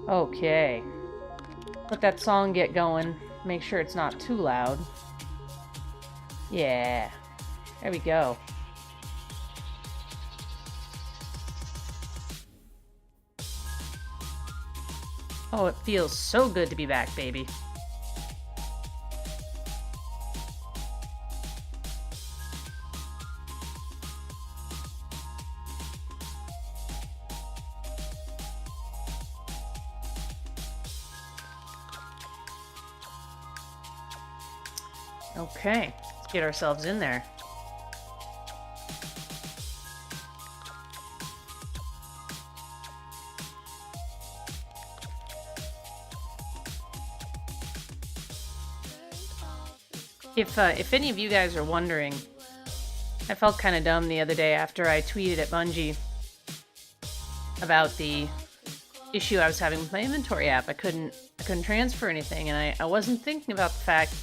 Okay. Let that song get going. Make sure it's not too loud. Yeah. There we go. Oh, it feels so good to be back, baby. Okay, let's get ourselves in there. If any of you guys are wondering, I felt kind of dumb the other day after I tweeted at Bungie about the issue I was having with my inventory app. I couldn't transfer anything, and I wasn't thinking about the fact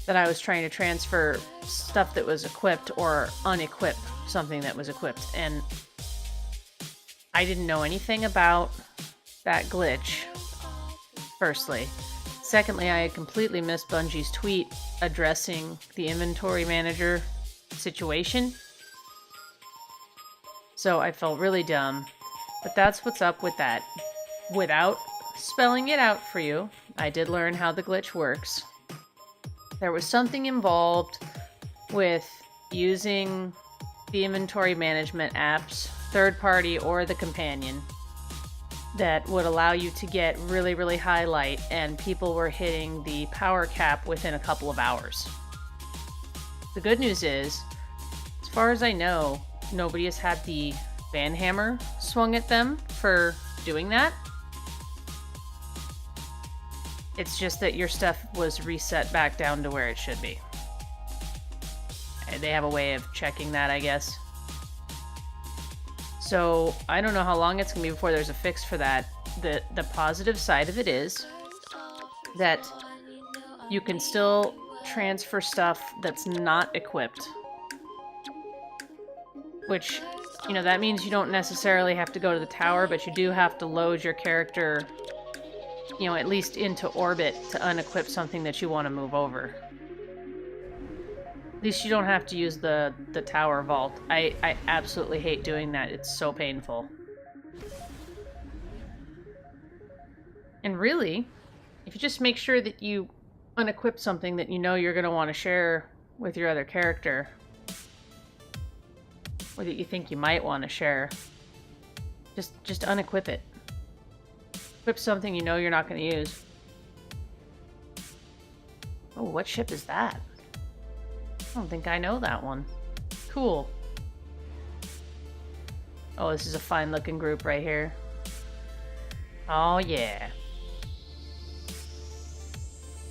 that I was trying to transfer stuff that was equipped or unequip something that was equipped, and I didn't know anything about that glitch, firstly. Secondly, I had completely missed Bungie's tweet addressing the inventory manager situation. So I felt really dumb. But that's what's up with that. Without spelling it out for you, I did learn how the glitch works. There was something involved with using the inventory management apps, third party or the companion, that would allow you to get really, really high light, and people were hitting the power cap within a couple of hours. The good news is, as far as I know, nobody has had the banhammer swung at them for doing that. It's just that your stuff was reset back down to where it should be. And they have a way of checking that, I guess. So I don't know how long it's gonna be before there's a fix for that. The positive side of it is that you can still transfer stuff that's not equipped. Which, you know, that means you don't necessarily have to go to the tower, but you do have to load your character, you know, at least into orbit to unequip something that you want to move over. At least you don't have to use the tower vault. I absolutely hate doing that. It's so painful. And really, if you just make sure that you unequip something that you know you're going to want to share with your other character, or that you think you might want to share, just unequip it. Equip something you know you're not going to use. Oh, what ship is that? I don't think I know that one. Cool. Oh, this is a fine looking group right here. Oh yeah.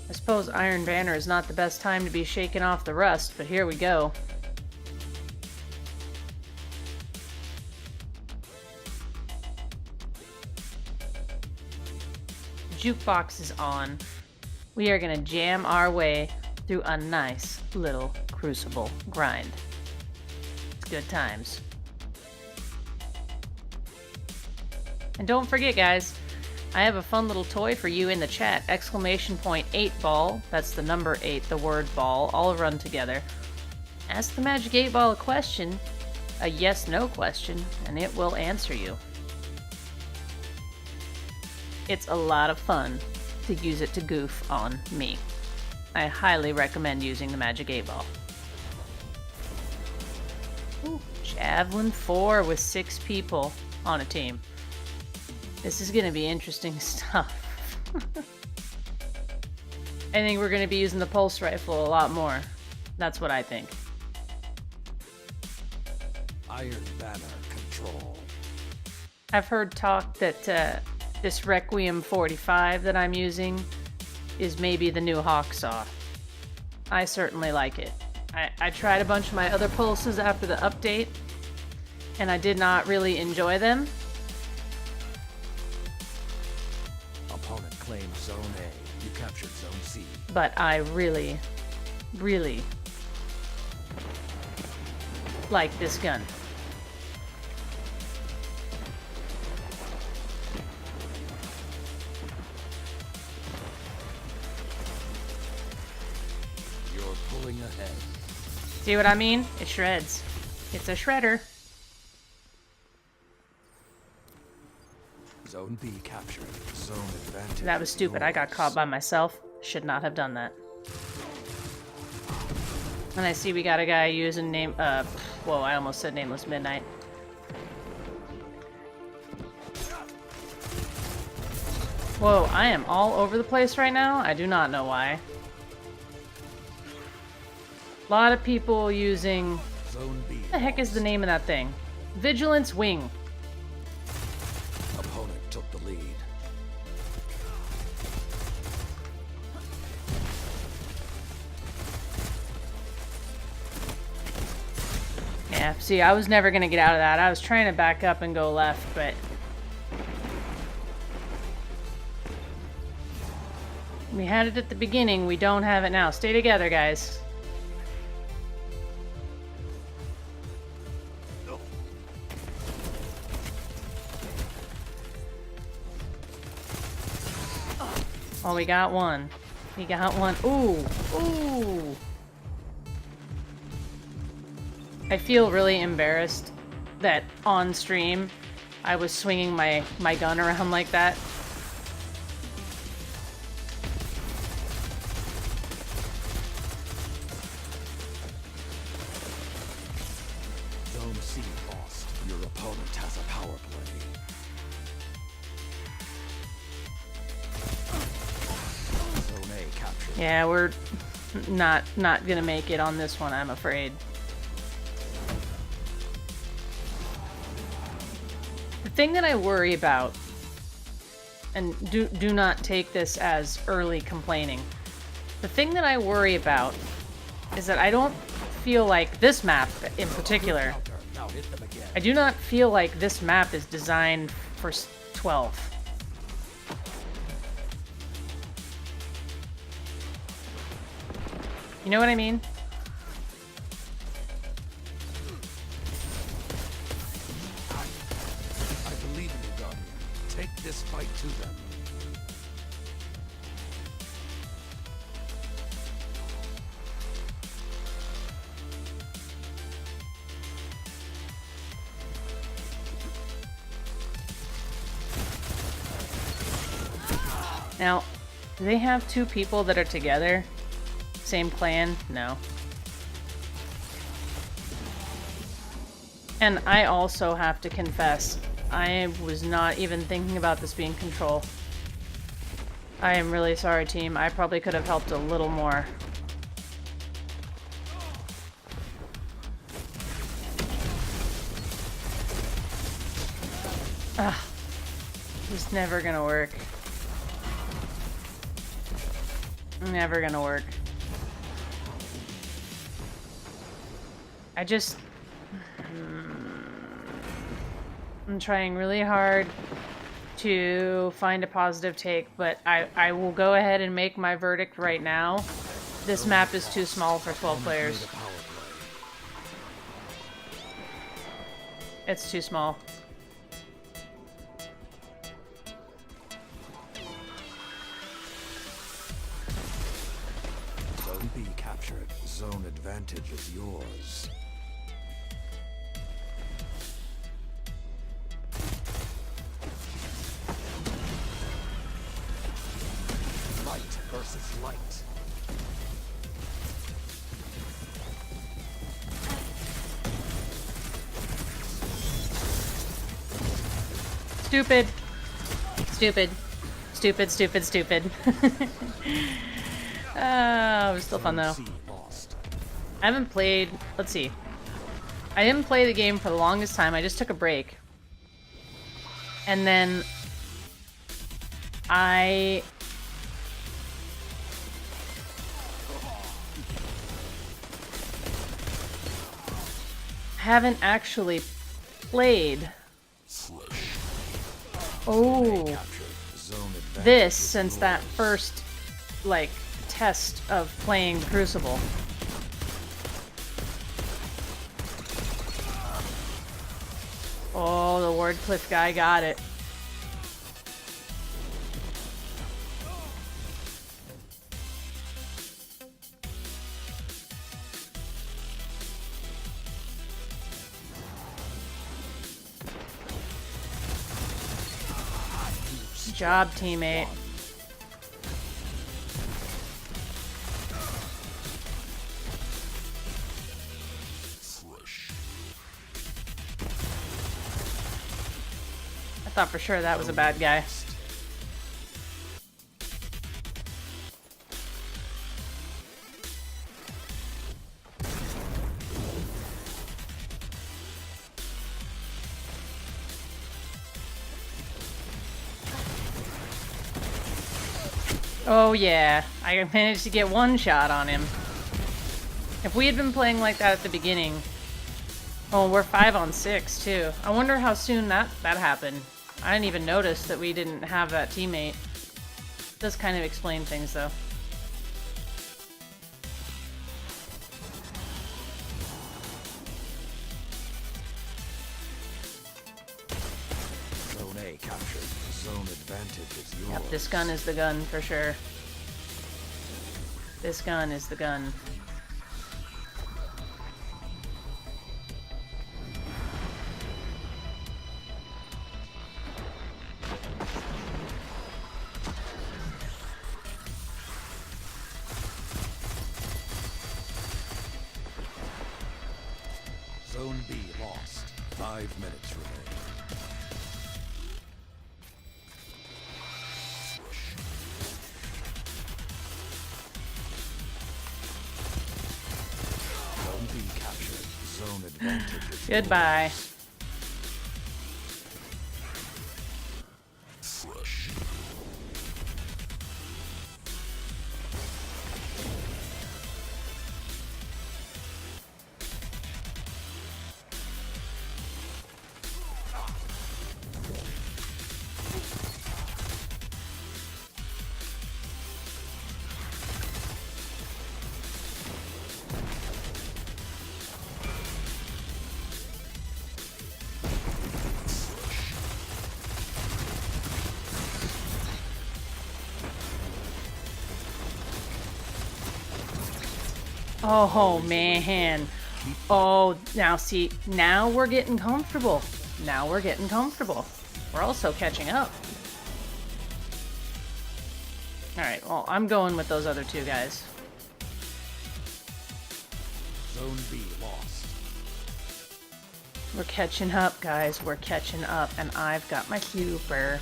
I suppose Iron Banner is not the best time to be shaking off the rust, but here we go. Jukebox is on. We are gonna jam our way through a nice little Crucible grind. It's good times. And don't forget, guys, I have a fun little toy for you in the chat. Exclamation point 8 ball. That's the number 8, the word ball, all run together. Ask the Magic 8 Ball a question, a yes/no question, and it will answer you. It's a lot of fun to use it to goof on me. I highly recommend using the Magic 8 Ball. Ooh, Javelin 4 with 6 people on a team. This is going to be interesting stuff. I think we're going to be using the pulse rifle a lot more. That's what I think. Iron Banner control. I've heard talk that this Requiem 45 that I'm using is maybe the new Hawksaw. I certainly like it. I tried a bunch of my other pulses after the update, and I did not really enjoy them. Opponent claims Zone A. You captured Zone C. But I really, really like this gun. ahead. See what I mean? It shreds. It's a shredder. Zone B captured. Zone advantage. That was stupid. I got caught by myself. Should not have done that. And I see we got a guy using name. Whoa, I almost said Nameless Midnight. Whoa, I am all over the place right now. I do not know why. A lot of people using... Zone B. What the heck is the name of that thing? Vigilance Wing. Opponent took the lead. Yeah, see, I was never gonna get out of that. I was trying to back up and go left, but... we had it at the beginning, we don't have it now. Stay together, guys. Oh, we got one. We got one. Ooh, ooh. I feel really embarrassed that on stream I was swinging my gun around like that. Zone C lost. Your opponent has a power play. Zone A captured. Yeah, we're not gonna make it on this one, I'm afraid. The thing that I worry about, and do not take this as early complaining, the thing that I worry about is that I don't feel like this map in particular, Now hit them again. I do not feel like this map is designed for 12. You know what I mean? I believe in you, Guardian. Take this fight to them. Now, do they have two people that are together? Same clan? No. And I also have to confess, I was not even thinking about this being control. I am really sorry, team. I probably could have helped a little more. Ugh. It's never gonna work. Never gonna work. I just... I'm trying really hard to find a positive take, but I will go ahead and make my verdict right now. This map is too small for 12 players. Made a power play. It's too small. Zone B captured. Zone advantage is yours. Light versus light. Stupid. Stupid. Stupid, stupid, stupid. It was still fun though. C lost. I haven't played... Let's see. I didn't play the game for the longest time. I just took a break. And then... I... haven't actually played... Oh... Captured. Zone advantage this is since that yours. first, like, test of playing Crucible. Oh, the Wardcliff guy got it. Strike Job, teammate. one. Fresh. I thought for sure that was a bad guy. Oh yeah, I managed to get one shot on him. If we had been playing like that at the beginning... Oh, we're 5 on 6 too. I wonder how soon that happened. I didn't even notice that we didn't have that teammate. Does kind of explain things though. Zone A captured. Zone advantage is yours. Yep, this gun is the gun for sure. This gun is the gun. Zone B lost. 5 minutes remain. Zone B captured. Zone advantage is Goodbye. fresh. Oh man. Oh, now see, now we're getting comfortable. Now we're getting comfortable. We're also catching up. Alright, well, I'm going with those other two guys. Zone B lost. We're catching up, guys. We're catching up. And I've got my super.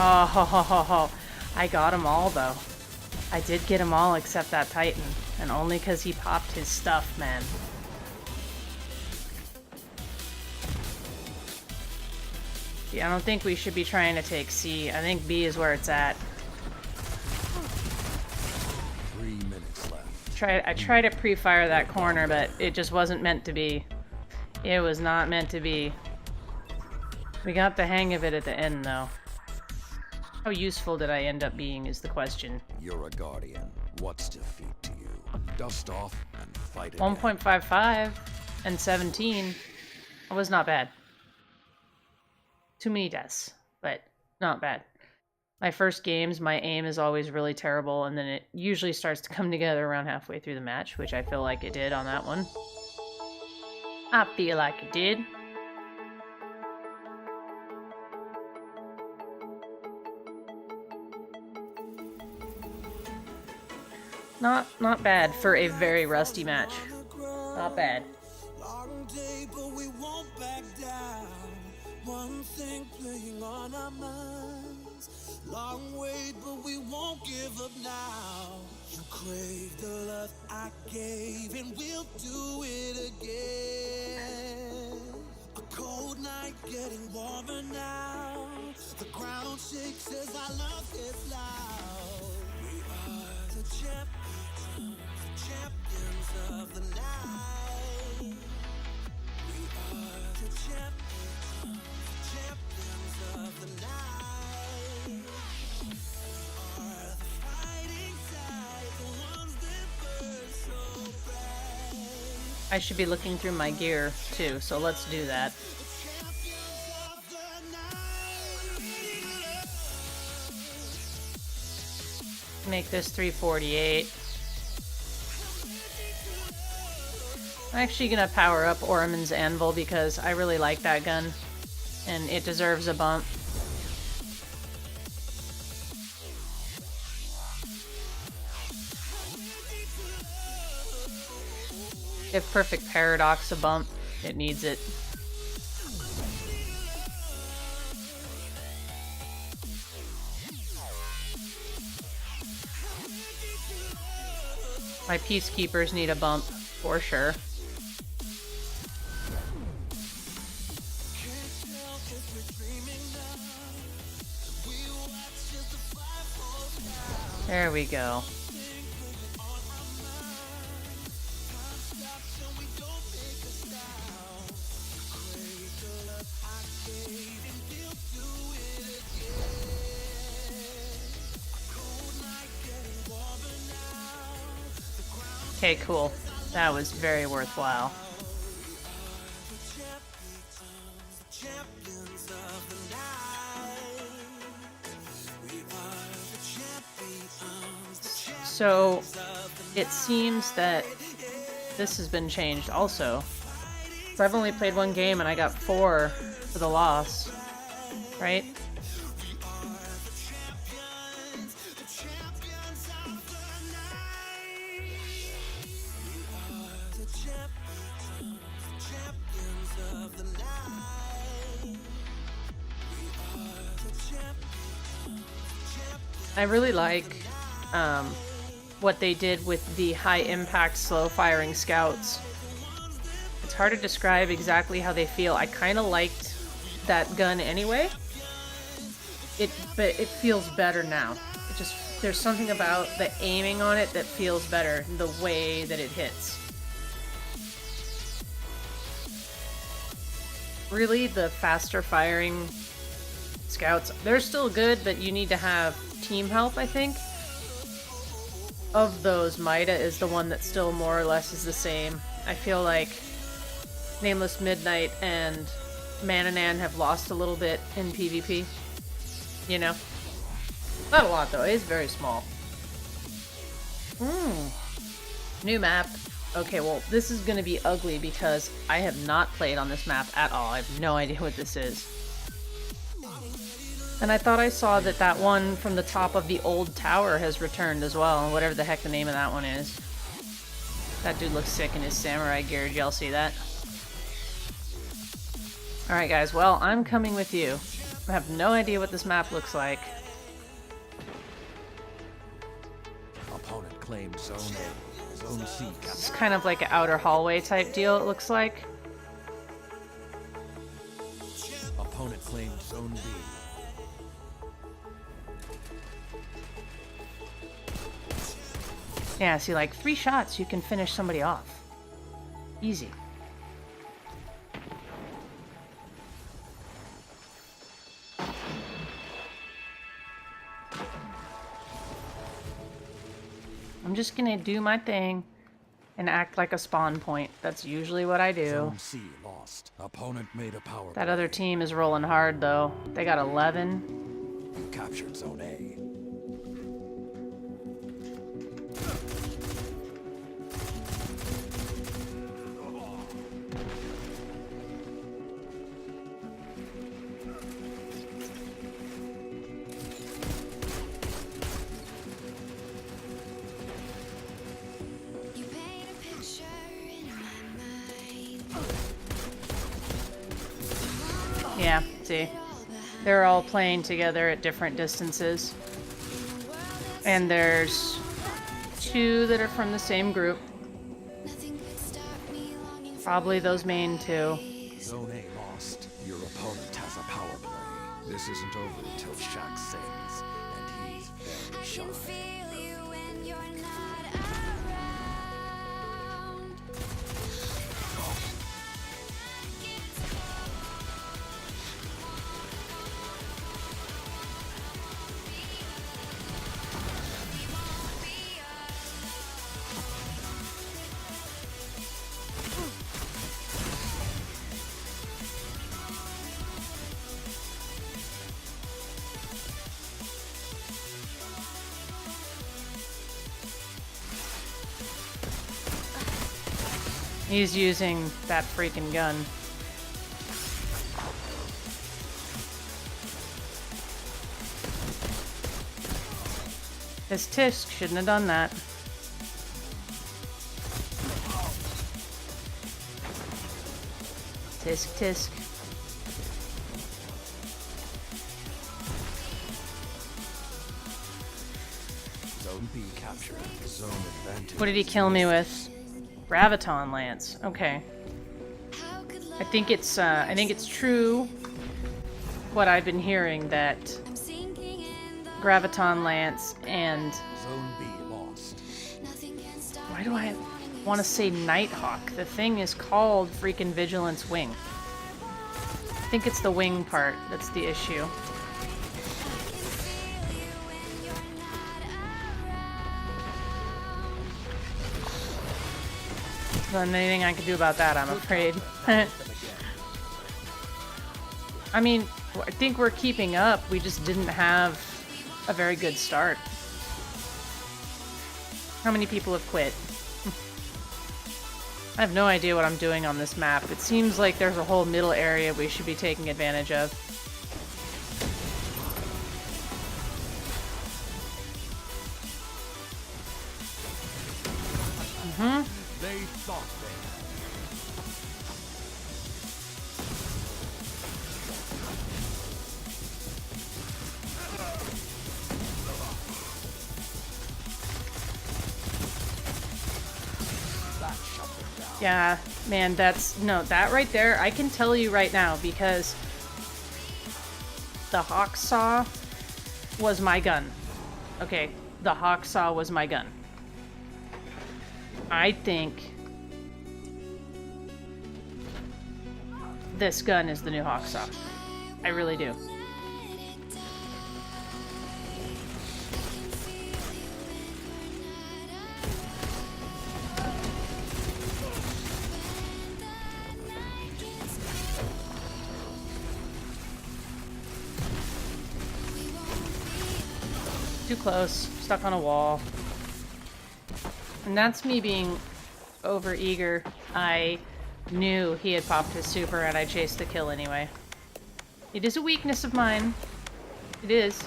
Oh, ho, ho, ho, ho. I got them all, though. I did get them all except that Titan. And only because he popped his stuff, man. Yeah, I don't think we should be trying to take C. I think B is where it's at. 3 minutes left. I tried to pre-fire that corner, but it just wasn't meant to be. It was not meant to be. We got the hang of it at the end, though. How useful did I end up being is the question. You're a guardian. What's defeat to you? Dust off and fight again. 1.55 and 17. That was not bad. Too many deaths, but not bad. My first games, my aim is always really terrible, and then it usually starts to come together around halfway through the match, which I feel like it did on that one. I feel like it did. Not bad for a very rusty match. Not bad. Long day, but we won't back down. One thing playing on our minds. Long wait, but we won't give up now. You crave the love I gave, and we'll do it again. A cold night getting warmer now. The ground shakes as our love gets loud. We are the champions of the night. We are the champions of the night. We are the fighting side, the ones that burn so bright. I should be looking through my gear too, so let's do that. Make this 348. I'm actually gonna power up Orman's Anvil because I really like that gun and it deserves a bump. Give Perfect Paradox a bump. It needs it. My Peacekeepers need a bump, for sure. There we go. Okay, cool. That was very worthwhile. So, it seems that this has been changed also. So I've only played one game and I got 4 for the loss, right? I really like what they did with the high impact slow firing scouts. It's hard to describe exactly how they feel. I kind of liked that gun anyway. But it feels better now. There's something about the aiming on it that feels better, the way that it hits. Really, the faster firing scouts, they're still good, but you need to have team help, I think. Of those, Mida is the one that still more or less is the same. I feel like Nameless Midnight and Mananan have lost a little bit in PvP. You know? Not a lot, though. It is very small. New map. Okay, well, this is gonna be ugly because I have not played on this map at all. I have no idea what this is. And I thought I saw that one from the top of the old tower has returned as well, whatever the heck the name of that one is. That dude looks sick in his samurai gear. Did y'all see that? Alright guys, well, I'm coming with you. I have no idea what this map looks like. Opponent claimed Zone A. Zone C It's captured. kind of like an outer hallway type deal, it looks like. Opponent claimed Zone B. Yeah, see, like 3 shots, you can finish somebody off. Easy. I'm just gonna do my thing and act like a spawn point. That's usually what I do. Zone C lost. Opponent made a power That play. other team is rolling hard, though. They got 11. You captured Zone A. You paint a picture in my mind. Yeah, see? They're all playing together at different distances. And there's 2 that are from the same group. Nothing could stop me longing for Probably those main 2. Zone A lost. Your opponent has a power play. This isn't over until Shaq sings, and he's very I shy. can feel you when you're not around. He's using that freaking gun. His Tisk shouldn't have done that. Tisk, tisk. Zone B captured. Zone advantage. What did he kill me with? Graviton Lance. Okay. I think it's true what I've been hearing, that Graviton Lance and Zone B lost. why do I want to say Nighthawk? The thing is called freaking Vigilance Wing. I think it's the wing part that's the issue. Not anything I can do about that, I'm afraid. I mean, I think we're keeping up. We just didn't have a very good start. How many people have quit? I have no idea what I'm doing on this map. It seems like there's a whole middle area we should be taking advantage of. They thought they Yeah, man, that right there, I can tell you right now, because the Hawksaw was my gun. Okay, the Hawksaw was my gun. I think this gun is the new Hawksaw. I really do. Too close, stuck on a wall. And that's me being over-eager. I knew he had popped his super and I chased the kill anyway. It is a weakness of mine. It is.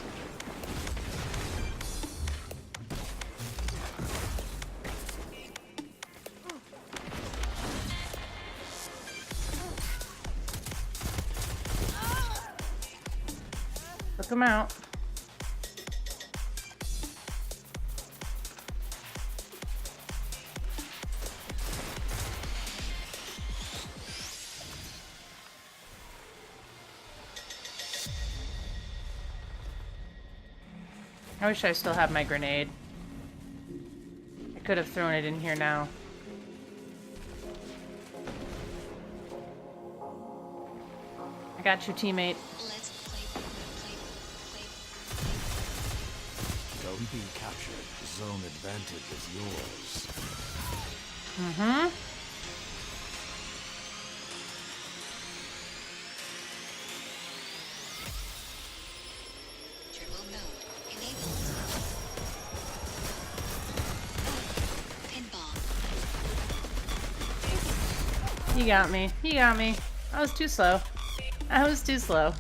Took him out. I wish I still had my grenade. I could have thrown it in here now. I got you, teammate. Zone B captured. Zone advantage is yours. Mm-hmm. Turbo mode enabled. Pinball. You got me. You got me. I was too slow. I was too slow.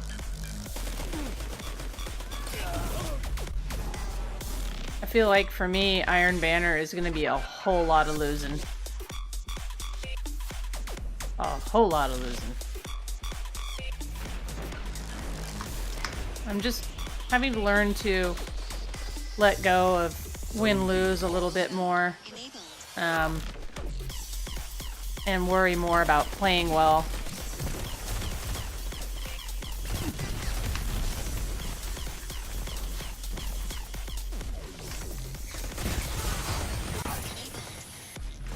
I feel like for me, Iron Banner is going to be a whole lot of losing. A whole lot of losing. I'm just having to learn to let go of win-lose a little bit more. Enabled. And worry more about playing well.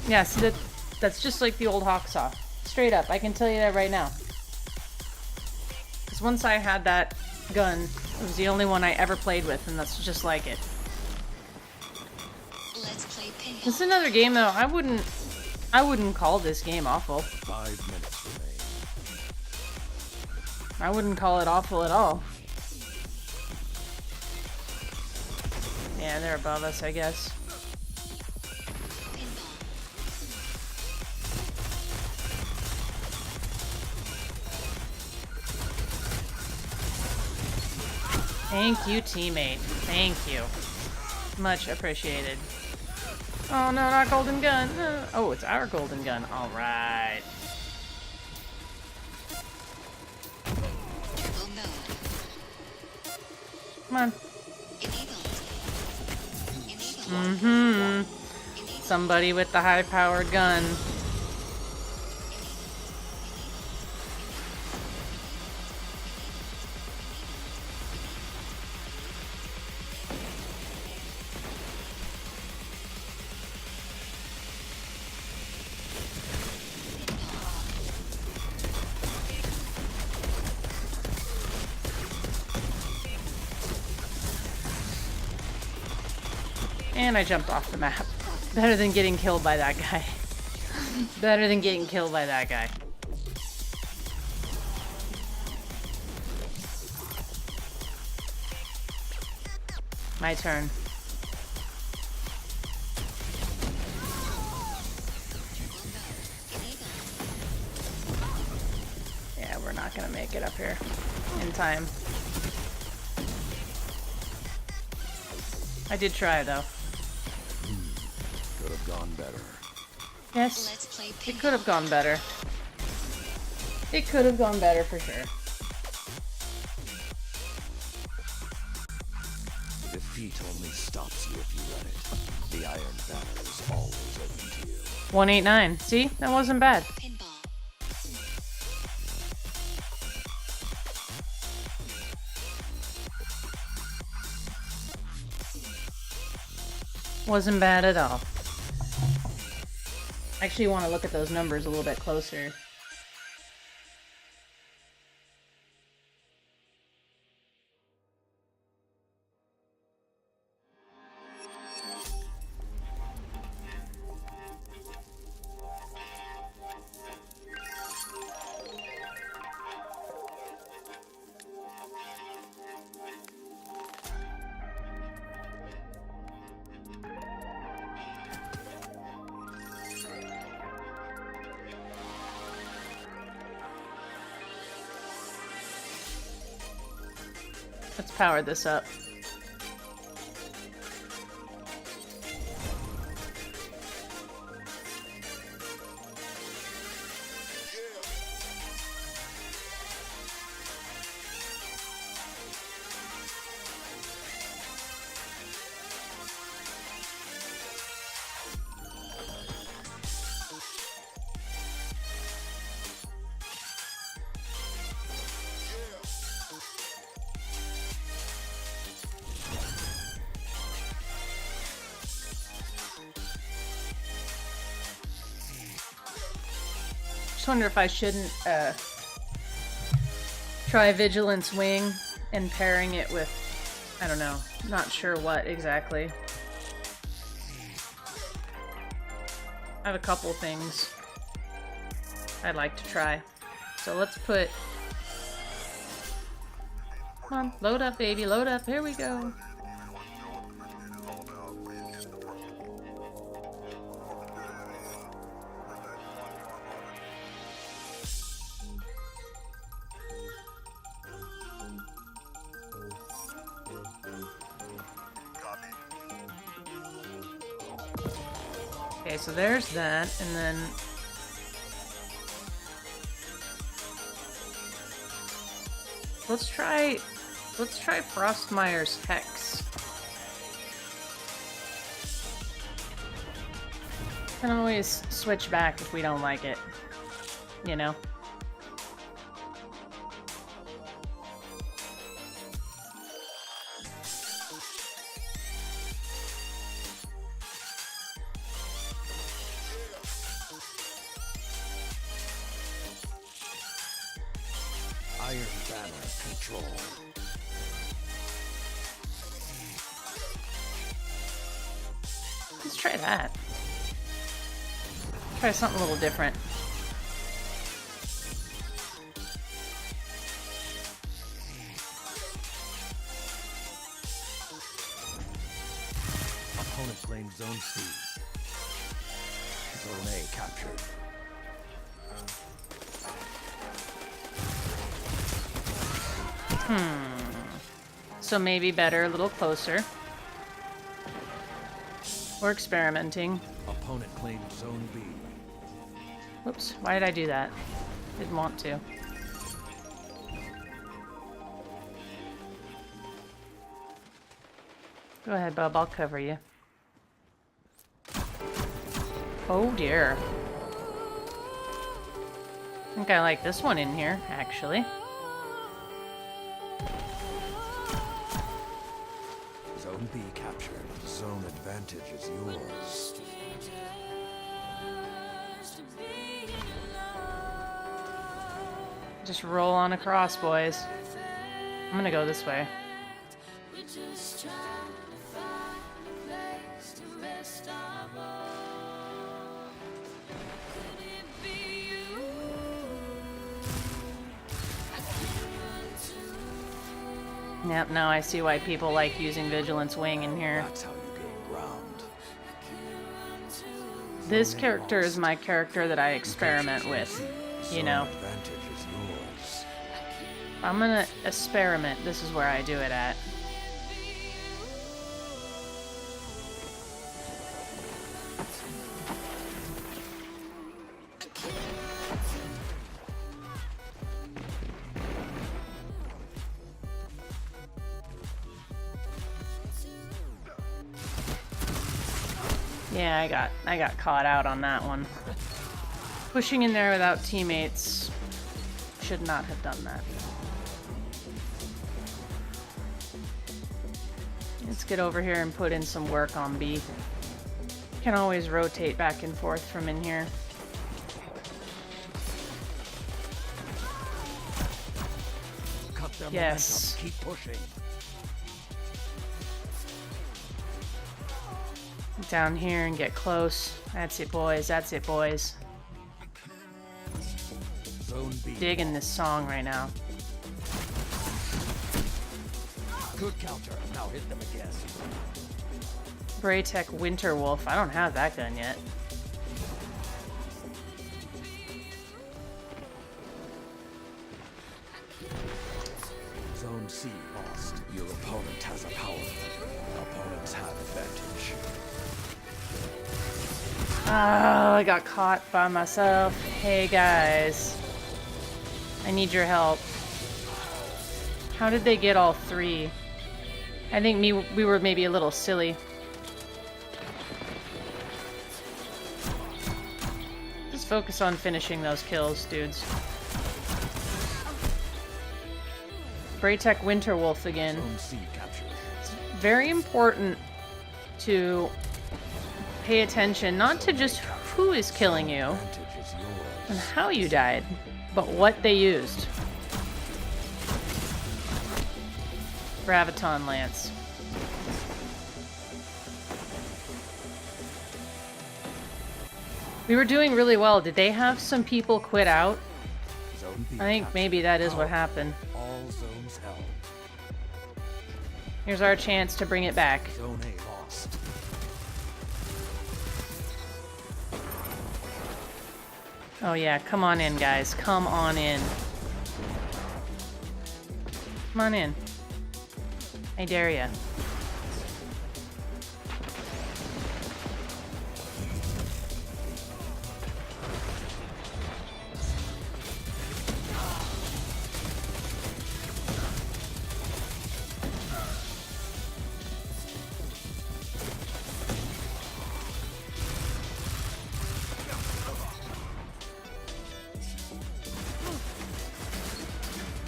Yeah, see, that's just like the old Hawksaw. Straight up, I can tell you that right now. Because once I had that gun, it was the only one I ever played with, and that's just like it. Let's play pinball. This is another game, though. I wouldn't call this game awful. 5 minutes remain. I wouldn't call it awful at all. Yeah, they're above us, I guess. Pinball. Thank you, teammate. Thank you. Much appreciated. Oh no, not golden gun. Oh, it's our golden gun. All right. Turbo mode. Come on. Enabled. Mm-hmm. Somebody with the high-powered gun. And I jumped off the map. Better than getting killed by that guy. Better than getting killed by that guy. My turn. Yeah, we're not gonna make it up here in time. I did try though. Could have gone better. Yes, Let's play it pinball. could have gone better. It could have gone better for sure. Defeat only stops you if you let it. The Iron Banner is always open to you. 189. See? That wasn't bad. Pinball. Wasn't bad at all. Actually want to look at those numbers a little bit closer. Let's power this up. Just wonder if I shouldn't try Vigilance Wing and pairing it with, I don't know, not sure what exactly. I have a couple things I'd like to try. So let's put, come on, load up baby, load up, here we go. Okay, so there's that, and then let's try Frostmire's Hex. Can always switch back if we don't like it, you know? Iron Banner control. Let's try that. Try something a little different. Opponent claims Zone C. Zone A captured. So maybe better, a little closer. We're experimenting. Opponent claimed Zone B. Whoops, why did I do that? Didn't want to. Go ahead, bub, I'll cover you. Oh dear. I think I like this one in here, actually. Zone B captured. Zone advantage is yours. Just roll on across, boys. I'm gonna go this way. Yep, now I see why people like using Vigilance Wing in here. That's how you gain ground. This character is my character that I experiment with, you know. Zone advantage is yours. I'm gonna experiment. This is where I do it at. Yeah, I got caught out on that one. Pushing in there without teammates. Should not have done that. Let's get over here and put in some work on B. Can always rotate back and forth from in here. Cut their Yes. momentum. Keep pushing. Down here and get close. That's it, boys. That's it, boys. Zone B. Digging this song right now. Good counter. Now hit them again. Braytech Winterwolf. I don't have that gun yet. Zone C lost. Your opponent has a power play. Opponents have advantage. Oh, I got caught by myself. Hey guys, I need your help. How did they get all three? I think we were maybe a little silly. Just focus on finishing those kills, dudes. Braytech Winterwolf again. Zone C captured. Very important to pay attention, not to just who is killing you Advantage is and yours. how you died, but what they used. Graviton Lance. We were doing really well. Did they have some people quit out? Zone B I think captured. maybe that is what Power. happened. All zones held. Here's our chance to bring it back. Zone A lost. Oh yeah, come on in, guys. Come on in. Come on in. I dare ya.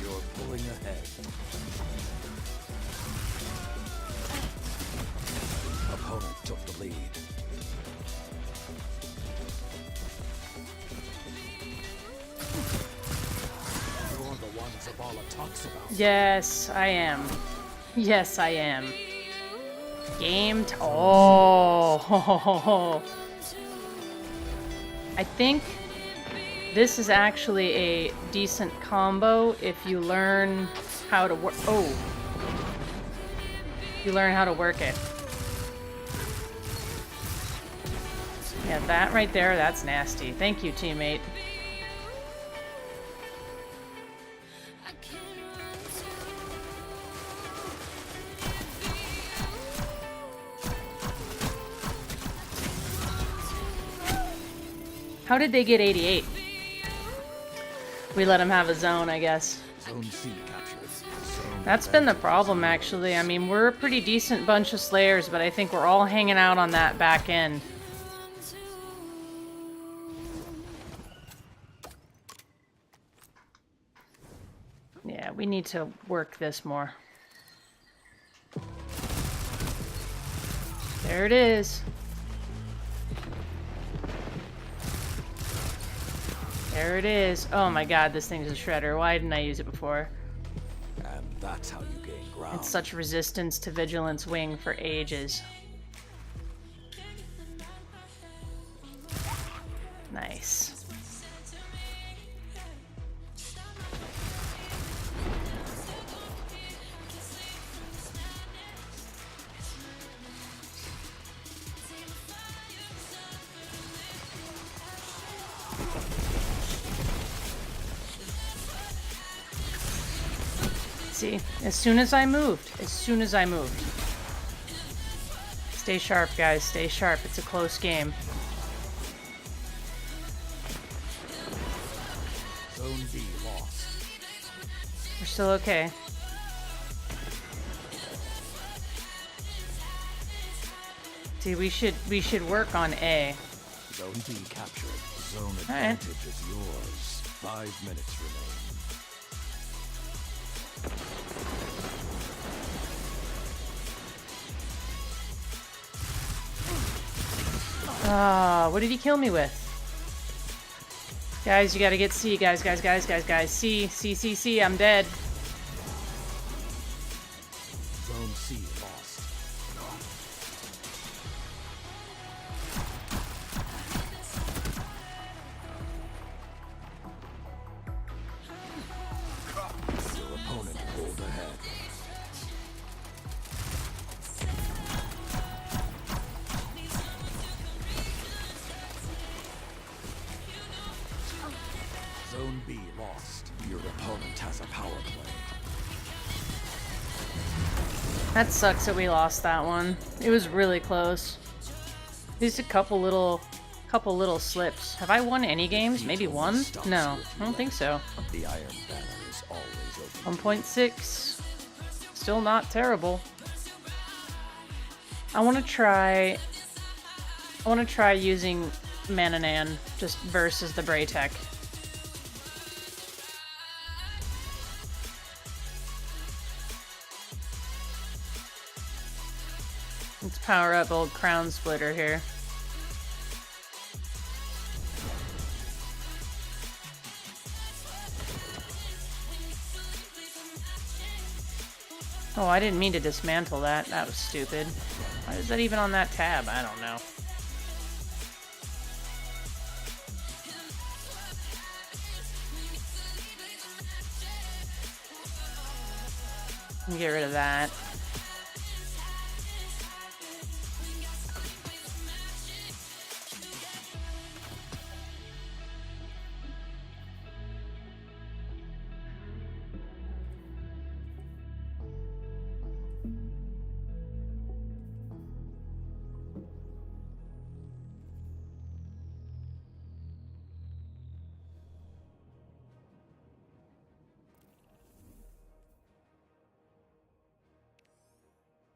You're pulling ahead. Opponent took the lead. You're the one Zavala talks about. Yes, I am. Yes, I am. Oh. I think this is actually a decent combo if you learn how to work. Oh. You learn how to work it. Yeah, that right there, that's nasty. Thank you, teammate. How did they get 88? We let them have a zone, I guess. Zone C captured. Zone That's been the advantage problem, is yours. actually. I mean, we're a pretty decent bunch of Slayers, but I think we're all hanging out on that back end. Yeah, we need to work this more. There it is. There it is. Oh my god, this thing's a shredder. Why didn't I use it before? And that's how you gain ground. It's such resistance to Vigilance Wing for ages. Nice. See, as soon as I moved. Stay sharp, guys, stay sharp. It's a close game. Zone B lost. We're still okay. See, we should work on A. Zone B captured. Zone right. advantage is yours. 5 minutes remain. What did he kill me with? Guys, you gotta get C, guys. C, I'm dead. Zone C lost. Your opponent pulled ahead. Zone B lost. Your opponent has a power play. That sucks that we lost that one. It was really close. Just a couple little slips. Have I won any games? Maybe one? No, I don't think so. The Iron Banner is always open. 1.6. Still not terrible. I want to try using Mananan just versus the Braytech. Let's power up old Crown Splitter here. Oh, I didn't mean to dismantle that. That was stupid. Why is that even on that tab? I don't know. Let me get rid of that.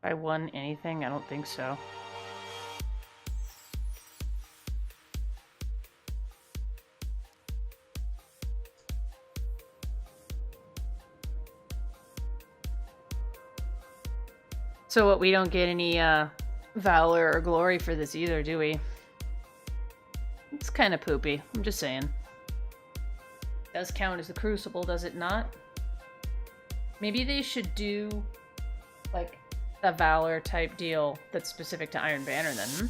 I won anything? I don't think so. So what, we don't get any valor or glory for this either, do we? It's kind of poopy, I'm just saying. Does count as the Crucible, does it not? Maybe they should do like a Valor type deal that's specific to Iron Banner then. Hmm?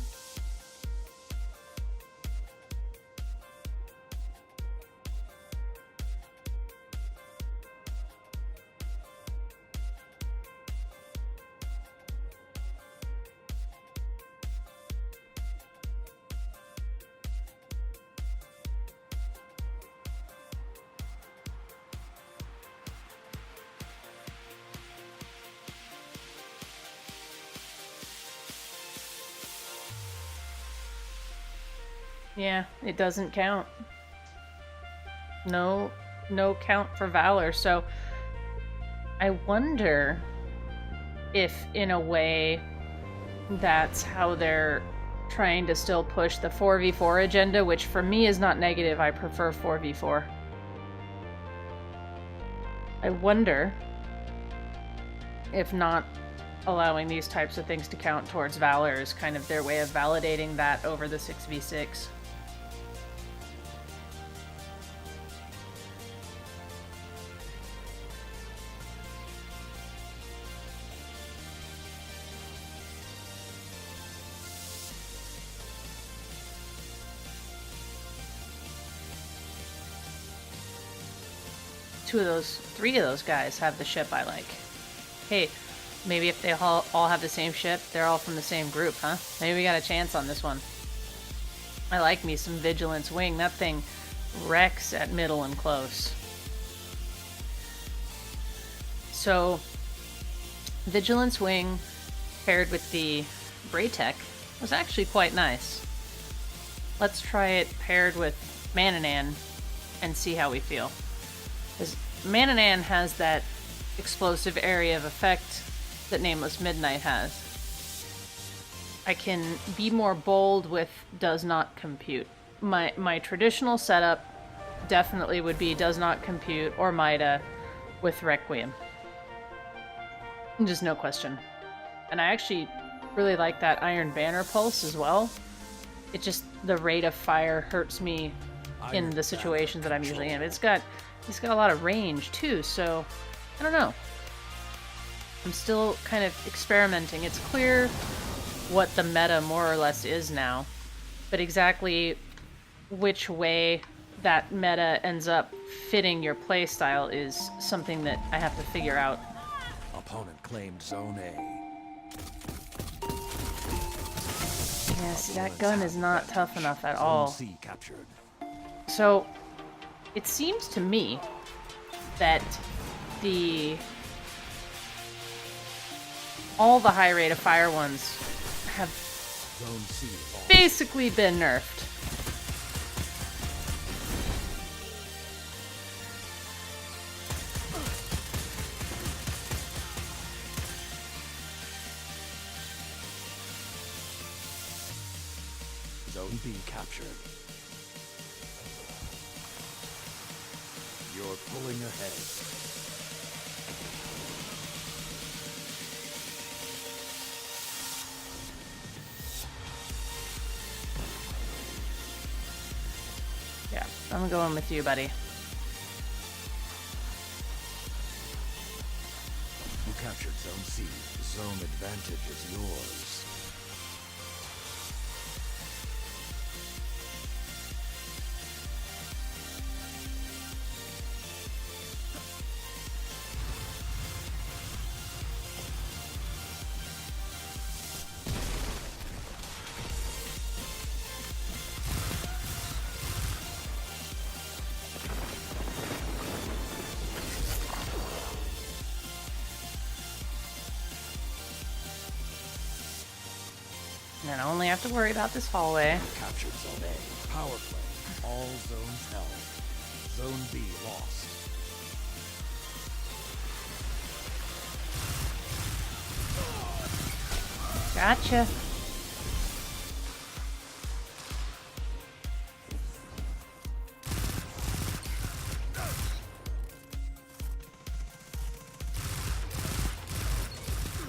Yeah, it doesn't count. No count for Valor. So I wonder if in a way that's how they're trying to still push the 4v4 agenda, which for me is not negative. I prefer 4v4. I wonder if not allowing these types of things to count towards Valor is kind of their way of validating that over the 6v6. Three of those guys have the ship I like. Hey, maybe if they all have the same ship, they're all from the same group, huh? Maybe we got a chance on this one. I like me some Vigilance Wing. That thing wrecks at middle and close. So, Vigilance Wing paired with the Braytech was actually quite nice. Let's try it paired with Mananan and see how we feel. Because Mananan has that explosive area of effect that Nameless Midnight has. I can be more bold with does not compute. My traditional setup definitely would be does not compute or Mida with Requiem. Just no question. And I actually really like that Iron Banner pulse as well. It just, the rate of fire hurts me in the situations that I'm usually in. It's got a lot of range too, so I don't know. I'm still kind of experimenting. It's clear what the meta more or less is now, but exactly which way that meta ends up fitting your playstyle is something that I have to figure out. Opponent claimed Zone A. Yeah, see, that gun is not tough enough at all. Zone C captured. So, it seems to me that all the high rate of fire ones have Zone C lost. basically been nerfed. Zone B captured. You're pulling ahead. Yeah, I'm going with you, buddy. You captured Zone C. Zone advantage is yours. And then I only have to worry about this hallway. Captured Zone A. Power play. All zones held. Zone B lost. Gotcha.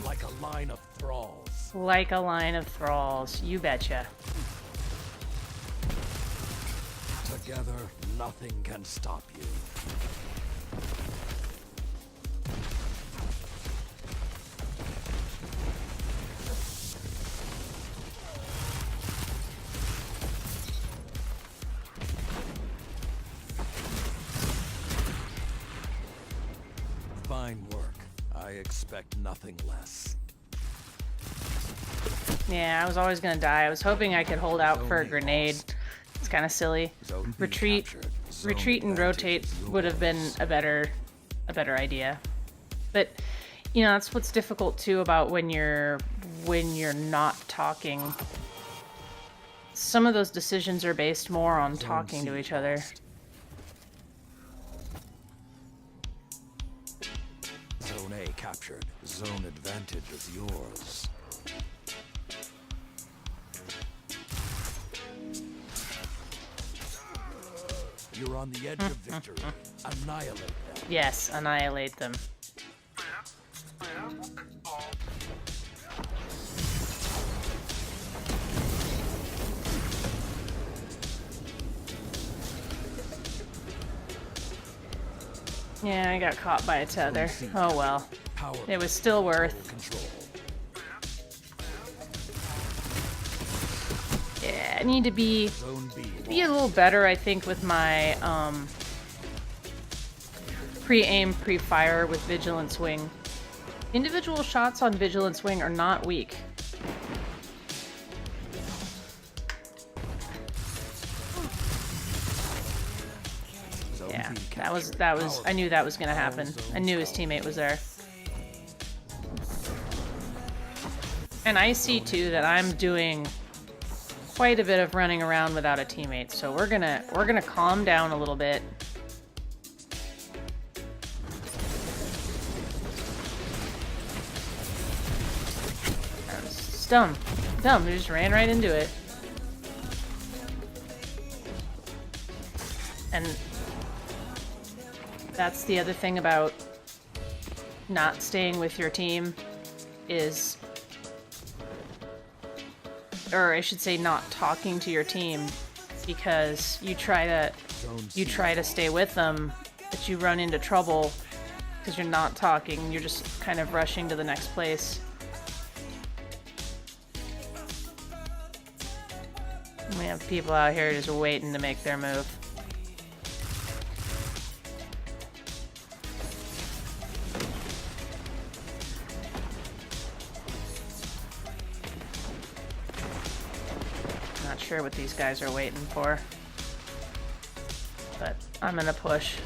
Like a line of thralls. Like a line of thralls, you betcha. Together, nothing can stop you. Fine work. I expect nothing less. Yeah, I was always gonna die. I was hoping I could hold out for a Zone A grenade. lost. It's kind of silly. Zone B Retreat, captured. Zone retreat and advantage rotate is would have been yours. a better idea. But you know, that's what's difficult too about when you're not talking some of those decisions are based more on Zone talking C to each other. lost. Zone A captured. Zone advantage is yours. You're on the edge of victory. Annihilate them. Yes, annihilate them. Yeah, I got caught by a tether. Oh well. Power It was still worth. control. Yeah, I need to be Zone B a little better, I think, with my pre-aim, pre-fire with Vigilant Swing. Individual shots on Vigilant Swing are not weak. Zone Yeah, B that was captured. I knew that was gonna happen. I knew his teammate was there. And I see too that I'm doing quite a bit of running around without a teammate, so we're gonna calm down a little bit. It's dumb. Dumb, we just ran right into it. And that's the other thing about not staying with your team is, or I should say not talking to your team, because you try to stay with them, but you run into trouble because you're not talking, you're just kind of rushing to the next place. And we have people out here just waiting to make their move. Not sure what these guys are waiting for, but I'm gonna push.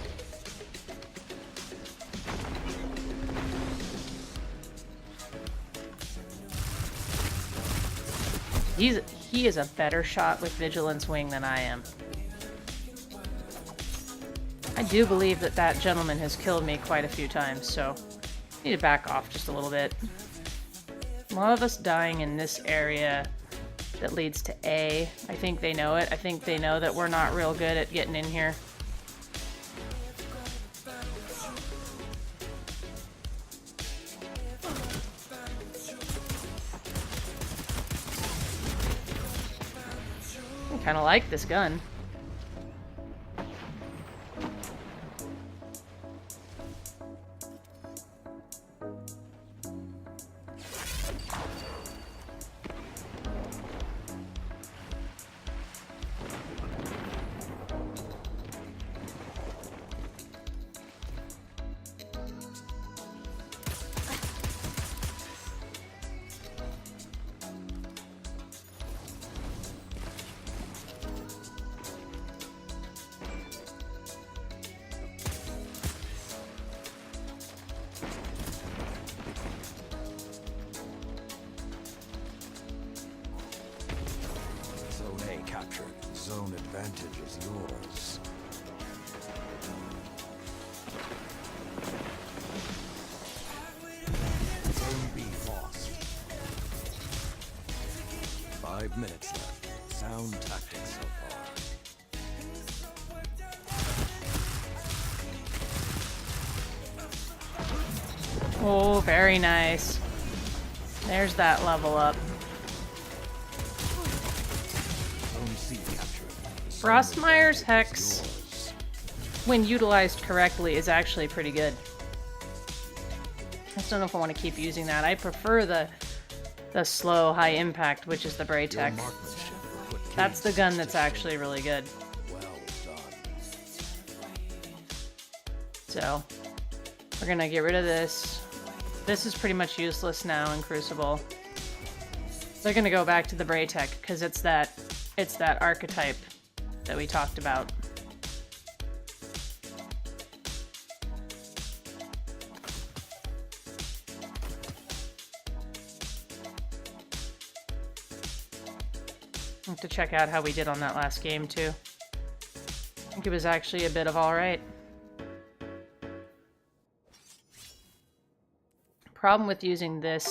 He is a better shot with Vigilance Wing than I am. I do believe that that gentleman has killed me quite a few times, so I need to back off just a little bit. A lot of us dying in this area that leads to A. I think they know it. I think they know that we're not real good at getting in here. I kind of like this gun. Zone A captured. Zone advantage is yours. Zone B lost. 5 minutes left. Sound tactics so far. Oh, very nice. There's that level up. Zone C captured. Zone Frostmire's advantage Hex, is yours. when utilized correctly, is actually pretty good. I just don't know if I want to keep using that. I prefer the slow, high impact, which is the Your Braytech. marksmanship will put That's the kings gun to that's shame. actually really good. Well done. So, we're gonna get rid of this. This is pretty much useless now in Crucible. They're gonna go back to the Braytech because it's that archetype that we talked about. have to check out how we did on that last game, too. I think it was actually a bit of alright. Problem with using this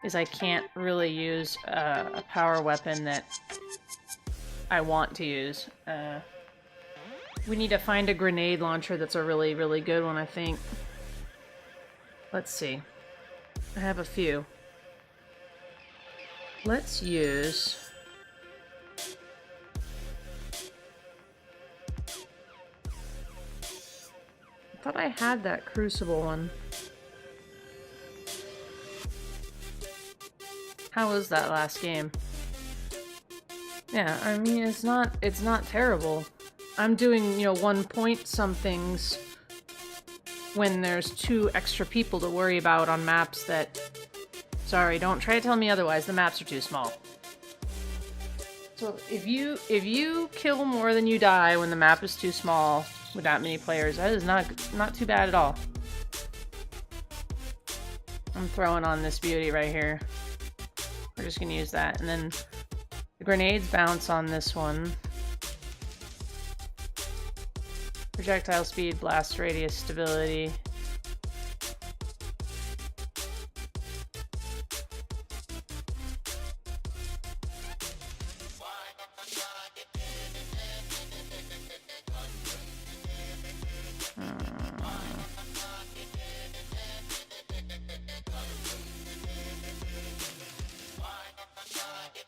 is I can't really use a power weapon that I want to use. We need to find a grenade launcher that's a really, really good one, I think. Let's see. I have a few. Let's use... I thought I had that Crucible one. How was that last game? Yeah, I mean, it's not terrible. I'm doing, 1 point somethings when there's 2 extra people to worry about on maps that... Sorry, don't try to tell me otherwise. The maps are too small. So if you kill more than you die when the map is too small with that many players, that is not too bad at all. I'm throwing on this beauty right here. We're just gonna use that, and then the grenades bounce on this one. Projectile speed, blast radius, stability.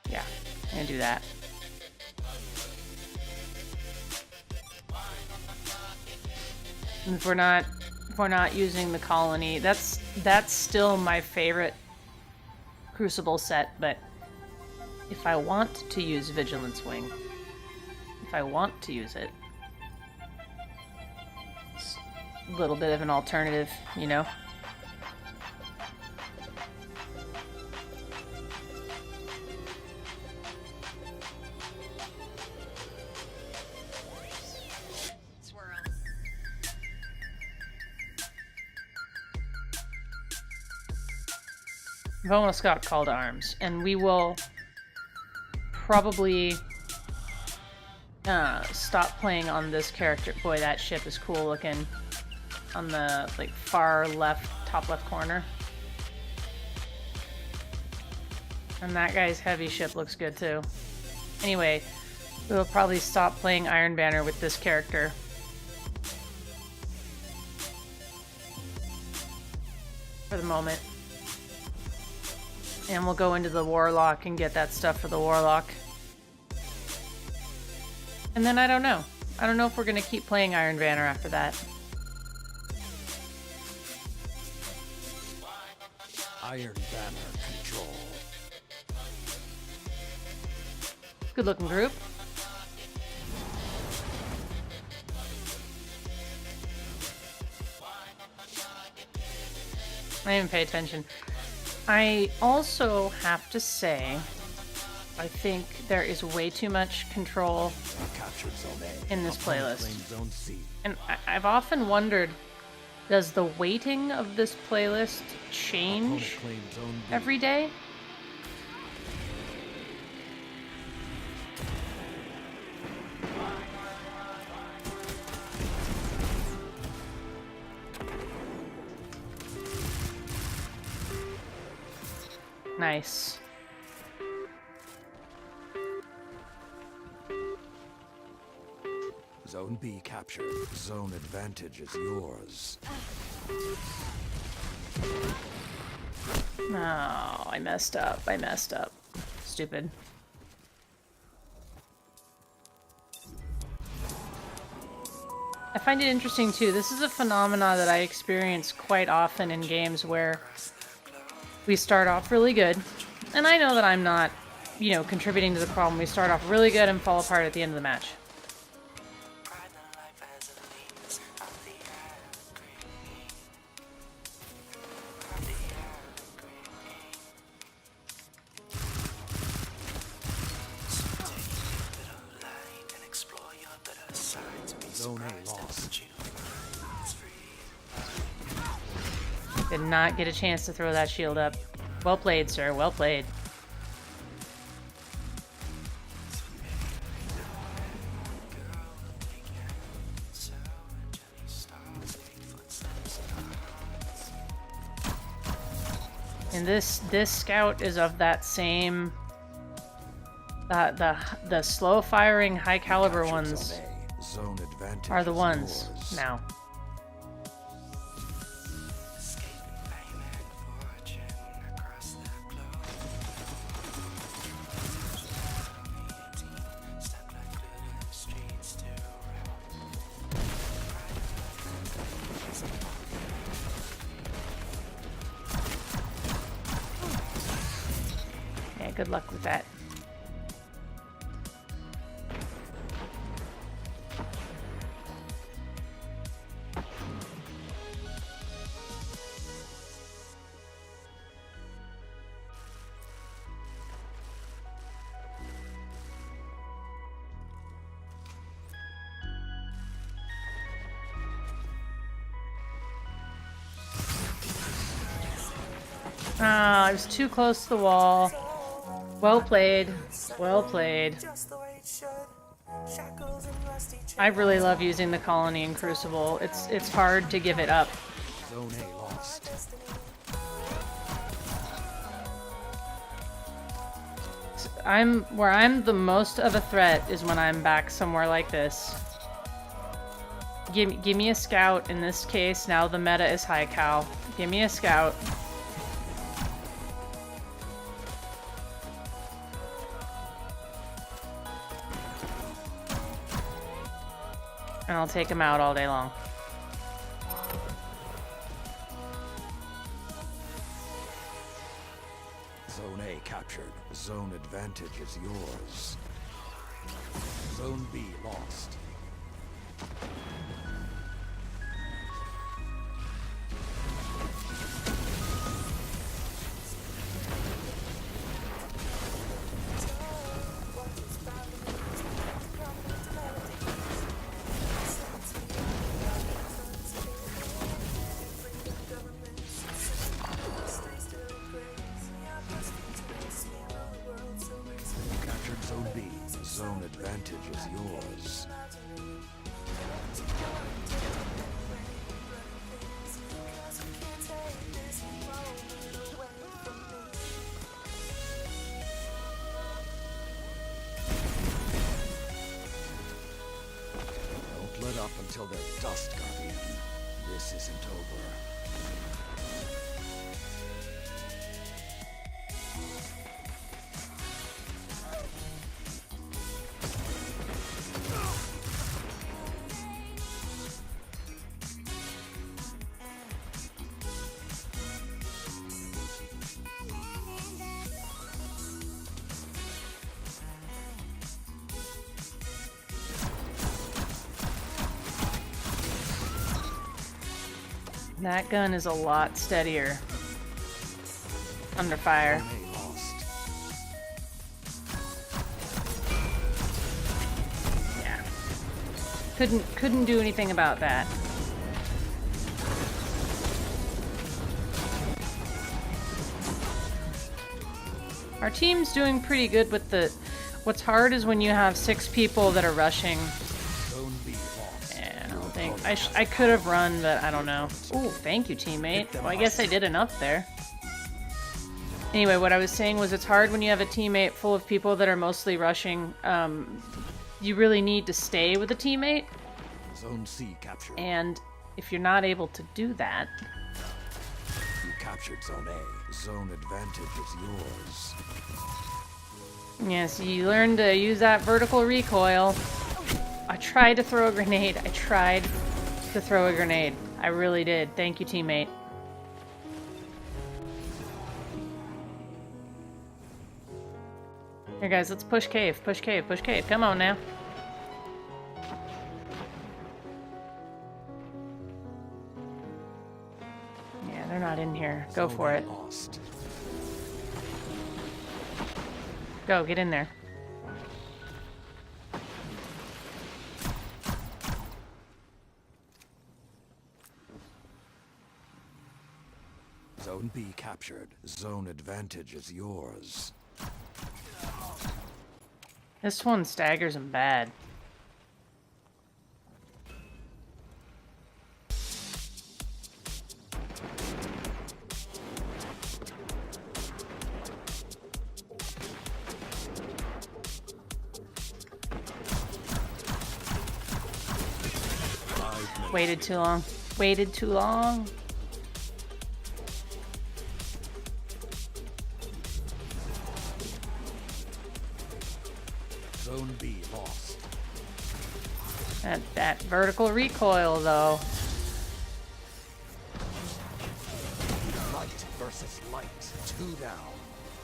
Yeah, I'm gonna do that. And if we're not using the colony, that's still my favorite Crucible set, but if I want to use Vigilance Wing, if I want to use it, it's a little bit of an alternative, you know? I've almost got Call to Arms, and we will probably stop playing on this character. Boy, that ship is cool looking on the far left, top left corner. And that guy's heavy ship looks good too. Anyway, we'll probably stop playing Iron Banner with this character. For the moment. And we'll go into the Warlock and get that stuff for the Warlock. And then I don't know. I don't know if we're going to keep playing Iron Banner after that. Iron Banner control. Good looking group. I didn't pay attention. I also have to say, I think there is way too much control in this playlist. And I've often wondered, does the weighting of this playlist change every day? Nice. Zone B captured. Zone advantage is yours. No, I messed up. Stupid. I find it interesting too. This is a phenomena that I experience quite often in games where we start off really good, and I know that I'm not, contributing to the problem. We start off really good and fall apart at the end of the match. Zone A lost. Did not get a chance to throw that shield up. Well played, sir. Well played. And this scout is of that same the slow firing high caliber ones Zone A. Zone advantage are the is ones yours. now. Yeah, good luck with that. Ah, I was too close to the wall. Well played. Well played. I really love using the colony in Crucible. It's hard to give it up. Zone A lost. Where I'm the most of a threat is when I'm back somewhere like this. Give me a scout. In this case, now the meta is high cal. Give me a scout. And I'll take him out all day long. Zone A captured. Zone advantage is yours. Zone B lost. Captured Zone B. Zone advantage is yours. Don't let up until there's dust, Guardian. This isn't over. That gun is a lot steadier under fire. Zone A lost. Yeah. Couldn't do anything about that. Our team's doing pretty good with the... What's hard is when you have 6 people that are rushing. Zone B lost. Yeah, I don't think... I could have run, but I don't know. Ooh, thank you, teammate. Well, I guess I did enough there. Anyway, what I was saying was it's hard when you have a teammate full of people that are mostly rushing. You really need to stay with a teammate. Zone C captured. And if you're not able to do that... You captured Zone A. Zone advantage is yours. Yes, you learn to use that vertical recoil. I tried to throw a grenade. I tried to throw a grenade. I really did. Thank you, teammate. Here, guys, let's push cave. Push cave. Push cave. Come on now. Yeah, they're not in here. Go Zone for A it. lost. Go, get in there. Zone B captured. Zone advantage is yours. This one staggers him bad. Waited too long. Waited too long. Zone B lost. That vertical recoil, though. Light versus light. 2 down.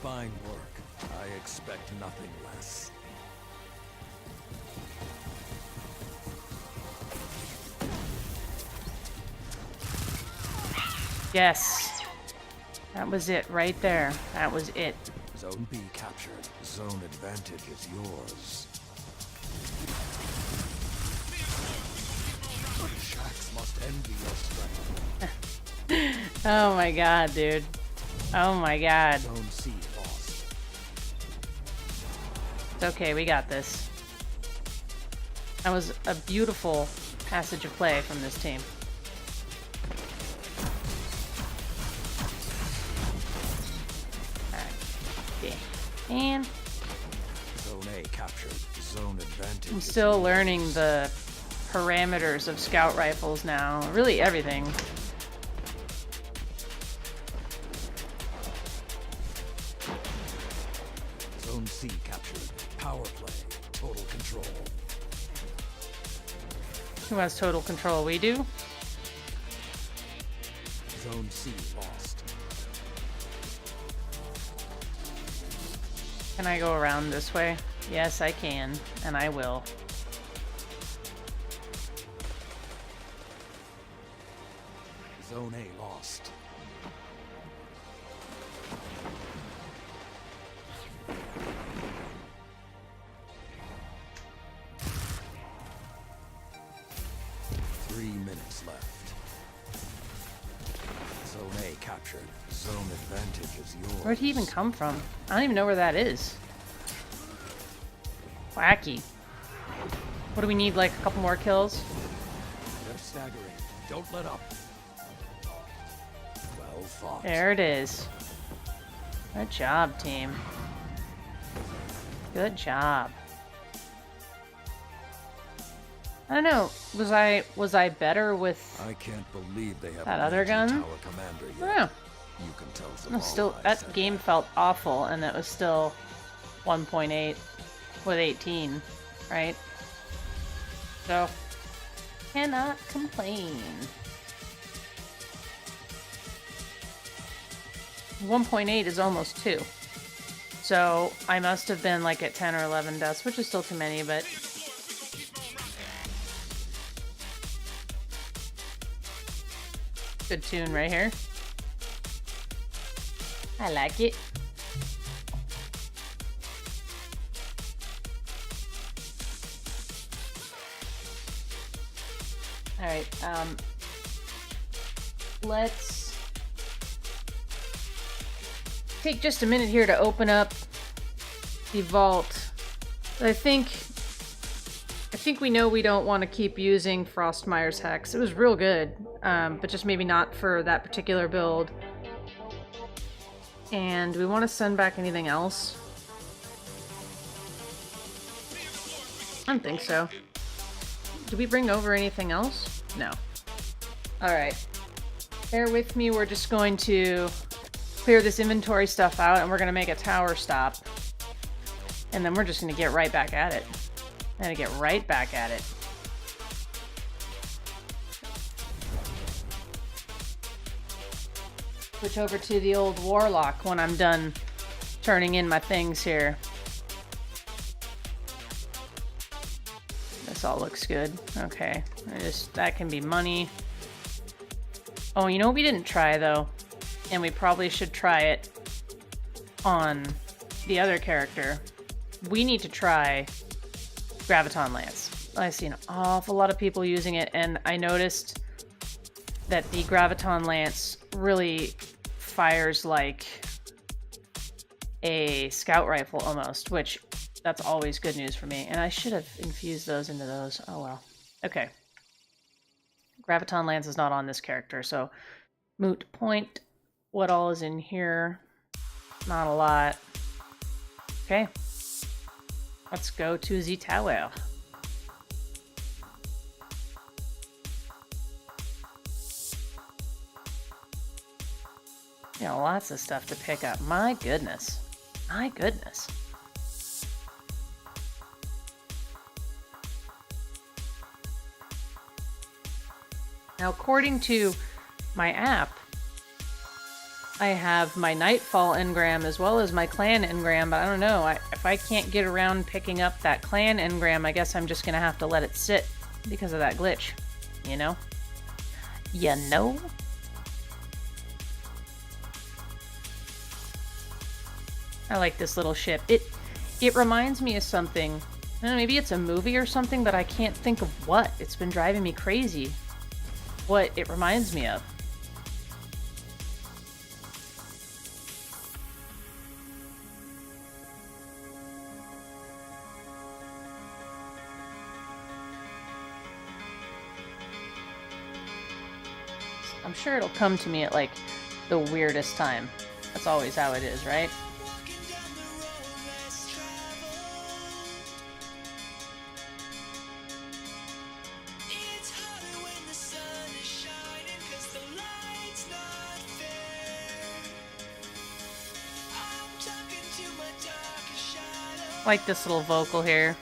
Fine work. I expect nothing less. Yes. That was it right there. That was it. Zone B captured. Zone advantage is yours. Shaxx must envy your strength. Oh my god, dude. Oh my god. Zone C lost. It's okay, we got this. That was a beautiful passage of play from this team. And Zone A captured. Zone advantage. I'm is still yours. learning the parameters of scout rifles now. Really everything. Zone C captured. Power play. Total control. Who has total control? We do? Zone C lost. Can I go around this way? Yes, I can. And I will. Zone A lost. Three minutes left. Zone A captured. Zone advantage is yours. Where'd he even come from? I don't even know where that is. Wacky. What do we need, like a couple more kills? They're staggering. Don't let up. Well fought. There it is. Good job, team. Good job. I don't know. Was I better with I can't believe they have that other gun? Tower commander I yet. don't know. You can tell No, still, that game felt awful, and that was still 1.8 with 18, right? So, cannot complain. 1.8 is almost 2. So, I must have been like at 10 or 11 deaths, which is still too many, but... Good tune right here. I like it. Alright, let's take just a minute here to open up the vault. I think we know we don't want to keep using Frostmire's Hex. It was real good, but just maybe not for that particular build. And do we want to send back anything else? I don't think so. Did we bring over anything else? No. Alright. Bear with me, we're just going to clear this inventory stuff out and we're going to make a tower stop. And then we're just going to get right back at it. Gonna get right back at it. Switch over to the old Warlock when I'm done turning in my things here. This all looks good. Okay. That can be money. Oh, you know what we didn't try though? And we probably should try it on the other character. We need to try Graviton Lance. I see an awful lot of people using it, and I noticed that the Graviton Lance really fires like a scout rifle almost, which that's always good news for me. And I should have infused those into those. Oh well. Okay. Graviton Lance is not on this character, so moot point. What all is in here? Not a lot. Okay. Let's go to the tower. Yeah, lots of stuff to pick up. My goodness. My goodness. Now, according to my app, I have my Nightfall engram as well as my clan engram, but I don't know. If I can't get around picking up that clan engram, I guess I'm just going to have to let it sit because of that glitch. You know? You know? I like this little ship. It reminds me of something. I don't know, maybe it's a movie or something, but I can't think of what. It's been driving me crazy what it reminds me of. I'm sure it'll come to me at like the weirdest time. That's always how it is, right? Like this little vocal here.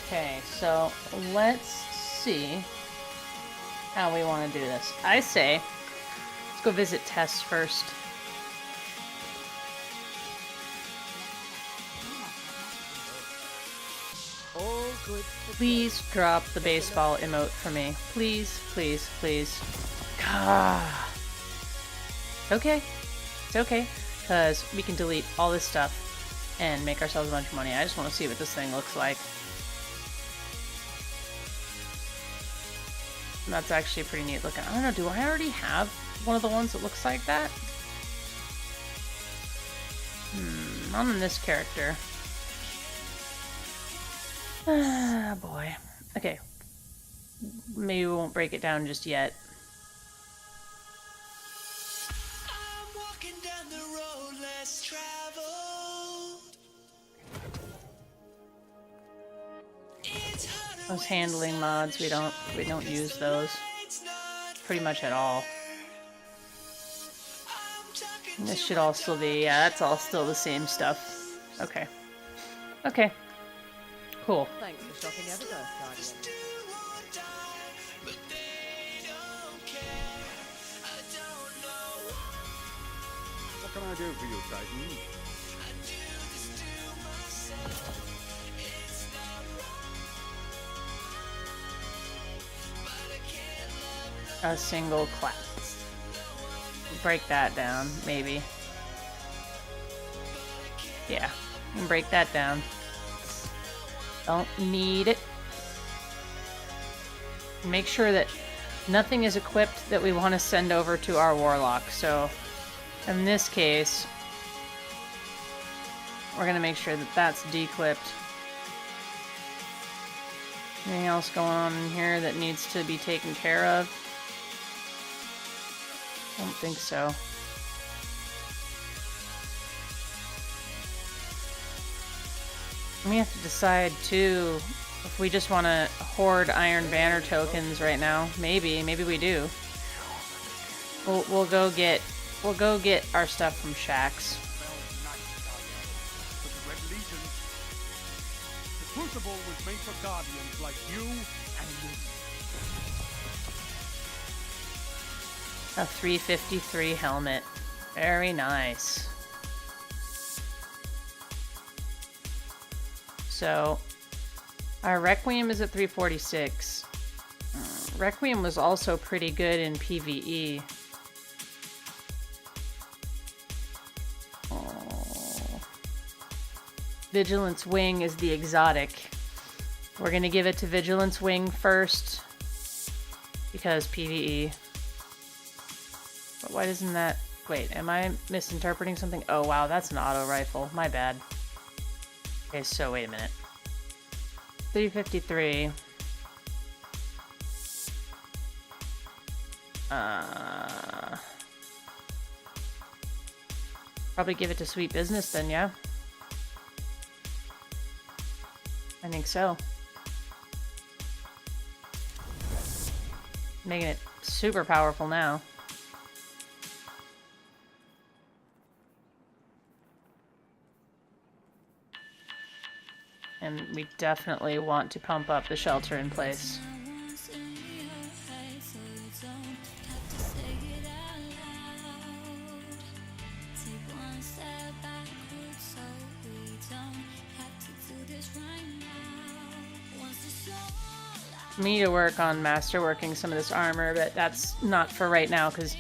Okay, so let's see how we want to do this. I say, let's go visit Tess first. Please drop the baseball emote for me. Please, please, please. Ah. Okay. It's okay, because we can delete all this stuff and make ourselves a bunch of money. I just want to see what this thing looks like. That's actually pretty neat looking. I don't know, do I already have one of the ones that looks like that? Not on this character. Ah, boy. Okay. Maybe we won't break it down just yet. I'm walking down the road less traveled. Those handling mods, we don't use those pretty much at all. And this should all still be, yeah, that's all still the same stuff. Okay. Okay. Cool. Thanks for stopping over, Guardian. What can I do for you, Titan? A single clap. Break that down, maybe. Yeah, we can break that down. Don't need it. Make sure that nothing is equipped that we want to send over to our warlock. So, in this case, we're going to make sure that that's declipped. Anything else going on in here that needs to be taken care of? I don't think so. We have to decide too if we just want to hoard Iron Banner tokens right now. Maybe we do. We'll go get our stuff from Shaxx. The Crucible was made for guardians like you and me. A 353 helmet. Very nice. So, our Requiem is at 346. Requiem was also pretty good in PvE. Oh. Vigilance Wing is the exotic. We're gonna give it to Vigilance Wing first because PvE. But why doesn't that... Wait, am I misinterpreting something? Oh wow, that's an auto rifle. My bad. Okay, so wait a minute. 353. Probably give it to Sweet Business then, yeah? I think so. Making it super powerful now. And we definitely want to pump up the shelter in place. Me to work on masterworking some of this armor, but that's not for right now because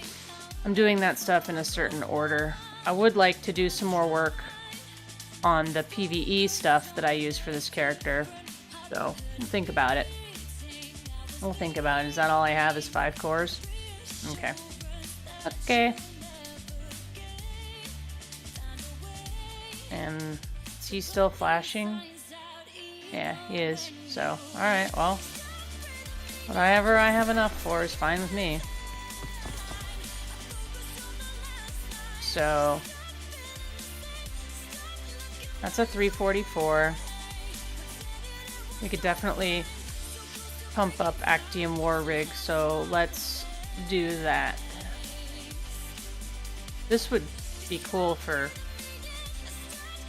I'm doing that stuff in a certain order. I would like to do some more work on the PvE stuff that I use for this character, so we'll think about it. We'll think about it. Is that all I have is 5 cores? Okay. Okay. And is he still flashing? Yeah, he is. So, alright, well. Whatever I have enough for is fine with me. So... that's a 344. We could definitely pump up Actium War Rig, so let's do that. This would be cool for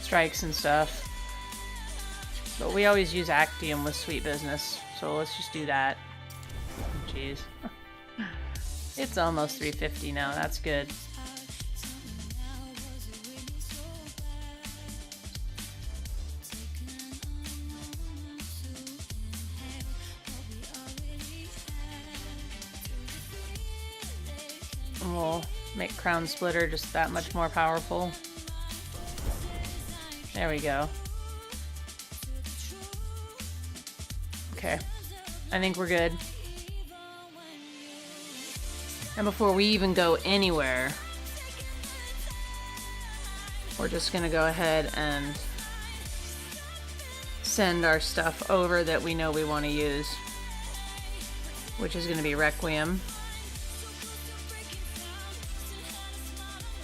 strikes and stuff. But we always use Actium with Sweet Business, so let's just do that. Jeez. It's almost 350 now, that's good. And we'll make Crown Splitter just that much more powerful. There we go. Okay. I think we're good. And before we even go anywhere, we're just gonna go ahead and send our stuff over that we know we want to use, which is gonna be Requiem.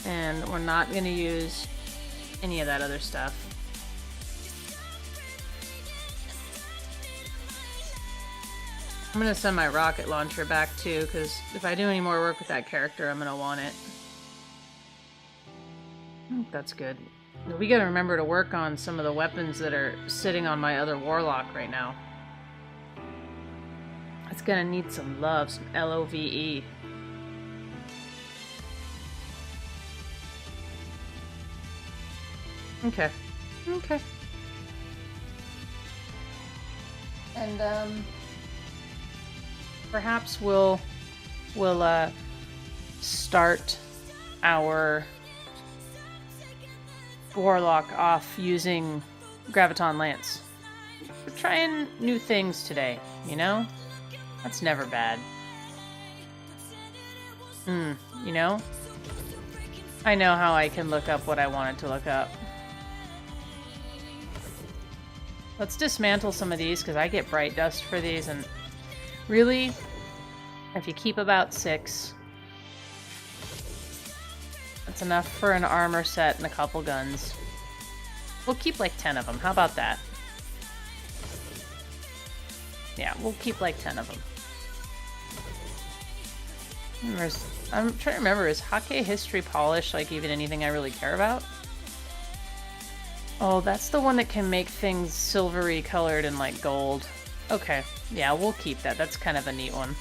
And we're not gonna use any of that other stuff. I'm gonna send my rocket launcher back too, because if I do any more work with that character, I'm gonna want it. That's good. We gotta remember to work on some of the weapons that are sitting on my other warlock right now. It's gonna need some love, some LOVE. Okay. Okay. And, perhaps we'll start our warlock off using Graviton Lance. We're trying new things today, you know? That's never bad. You know? I know how I can look up what I wanted to look up. Let's dismantle some of these, because I get bright dust for these, and really, if you keep about 6, that's enough for an armor set and a couple guns. We'll keep like 10 of them. How about that? Yeah, we'll keep like 10 of them. I'm trying to remember, is Hake History Polish like even anything I really care about? Oh, that's the one that can make things silvery colored and like gold. Okay, yeah, we'll keep that. That's kind of a neat one.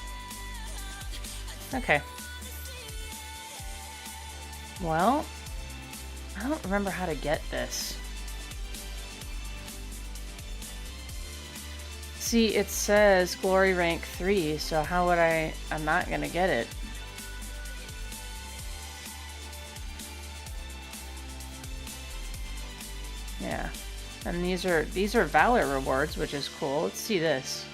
Okay. Well, I don't remember how to get this. See, it says Glory Rank 3, so how would I'm not gonna get it. Yeah. And these are valor rewards, which is cool. Let's see this.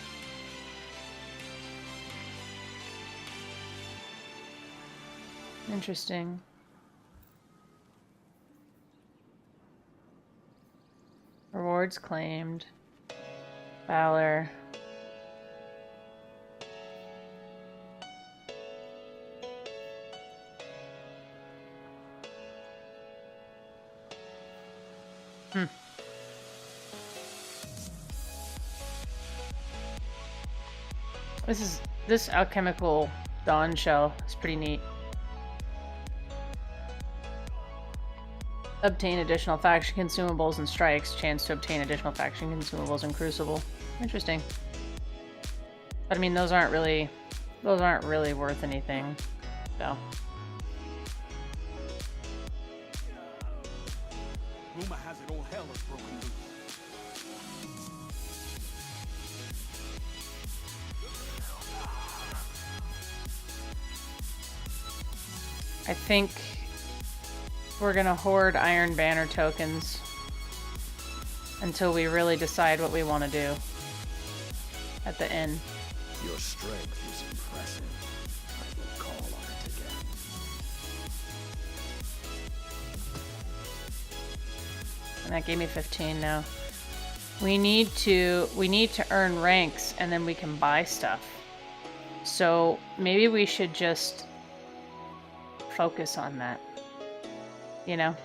Interesting. Rewards claimed. Valor. This alchemical dawn shell is pretty neat. Obtain additional faction consumables and strikes. Chance to obtain additional faction consumables in Crucible. Interesting. But I mean, those aren't really worth anything. So. Rumor has it all hell is broken loose. I think we're gonna hoard Iron Banner tokens until we really decide what we want to do at the end. Your strength is impressive. I will call on it again. And that gave me 15 now. We need to earn ranks and then we can buy stuff. So maybe we should just focus on that. You know?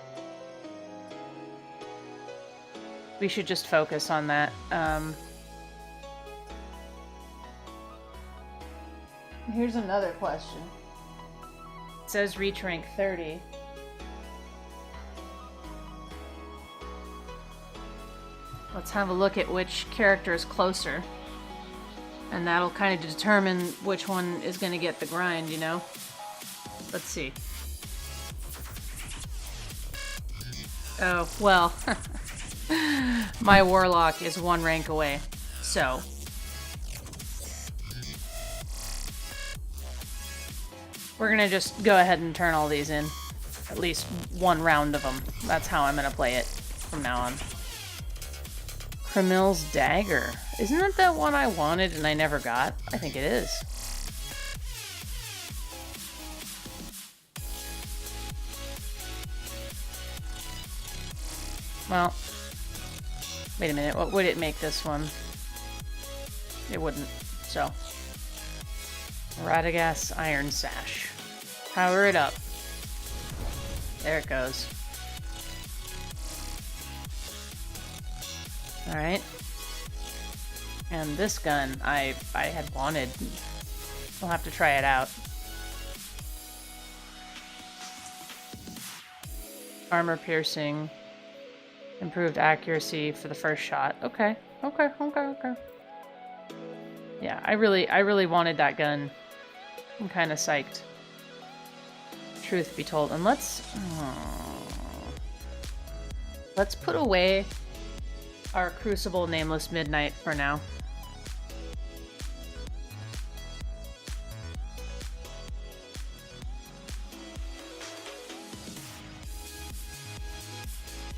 We should just focus on that. Here's another question. It says reach rank 30. Let's have a look at which character is closer. And that'll kind of determine which one is going to get the grind, you know? Let's see. Oh, well. My Warlock is 1 rank away. So. We're going to just go ahead and turn all these in. At least 1 round of them. That's how I'm going to play it from now on. Kramil's Dagger. Isn't that one I wanted and I never got? I think it is. Well, wait a minute. What would it make this one? It wouldn't. So, Radagast Iron Sash. Power it up. There it goes. Alright. And this gun, I had wanted. We'll have to try it out. Armor piercing. Improved accuracy for the first shot. Okay. Okay. Yeah, I really wanted that gun. I'm kind of psyched. Truth be told. And let's put away our Crucible Nameless Midnight for now.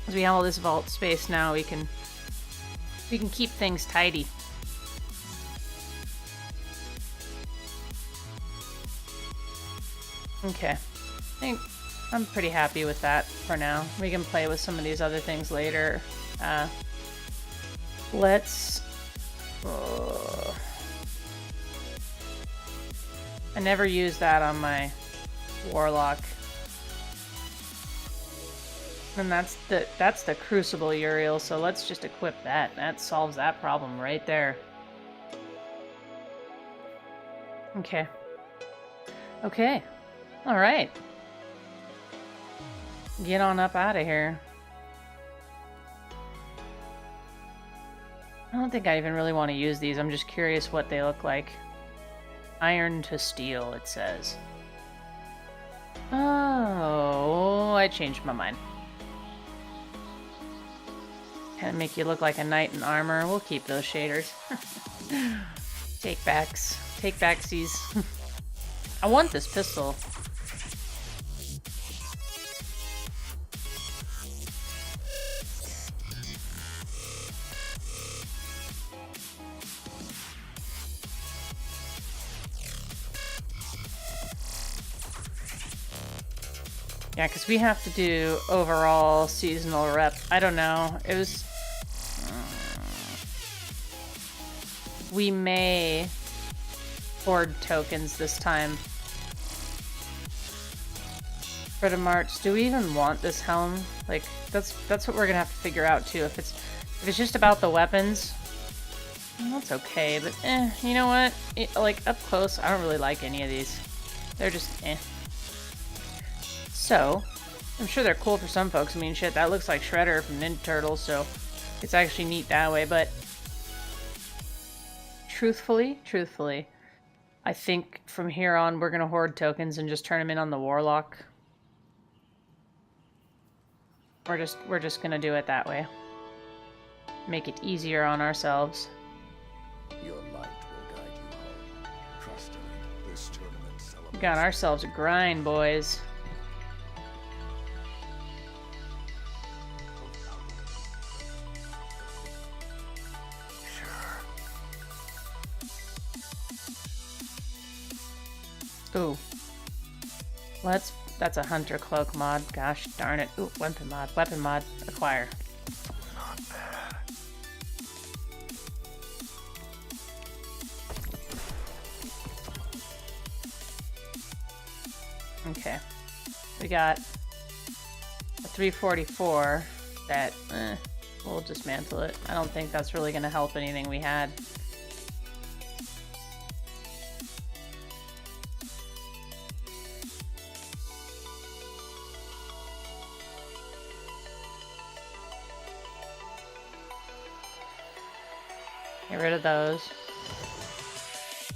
As we have all this vault space now, we can keep things tidy. Okay. I think I'm pretty happy with that for now. We can play with some of these other things later. Let's... I never used that on my Warlock. And that's the Crucible Uriel, so let's just equip that. That solves that problem right there. Okay. Okay. Alright. Get on up out of here. I don't think I even really want to use these. I'm just curious what they look like. Iron to steel, it says. Oh, I changed my mind. Kind of make you look like a knight in armor. We'll keep those shaders. Take backs. Take backsies. I want this pistol. Yeah, because we have to do overall seasonal rep. I don't know. It was... We may hoard tokens this time. For the March, do we even want this helm? Like, that's what we're gonna have to figure out too. If it's just about the weapons, well, that's okay. But you know what? Like up close, I don't really like any of these. They're just So, I'm sure they're cool for some folks. I mean, shit, that looks like Shredder from Ninja Turtles, so it's actually neat that way. But truthfully, I think from here on we're gonna hoard tokens and just turn them in on the Warlock. We're just gonna do it that way. Make it easier on ourselves. Your light will guide you home. Trust in it. This tournament celebrates. We got ourselves a grind, boys. Ooh. That's a hunter cloak mod. Gosh darn it. Ooh, weapon mod. Weapon mod. Acquire. Not bad. Okay. We got a 344 that, we'll dismantle it. I don't think that's really going to help anything we had. Get rid of those.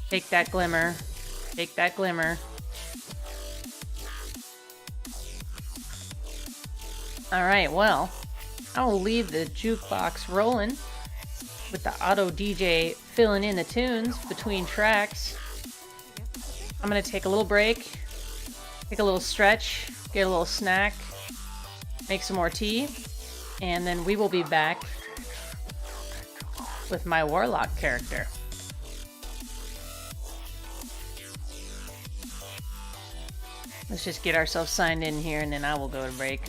Take that glimmer. Take that glimmer. Alright, well, I will leave the jukebox rolling with the auto DJ filling in the tunes between tracks. I'm gonna take a little break, take a little stretch, get a little snack, make some more tea, and then we will be back with my Warlock character. Let's just get ourselves signed in here and then I will go to break.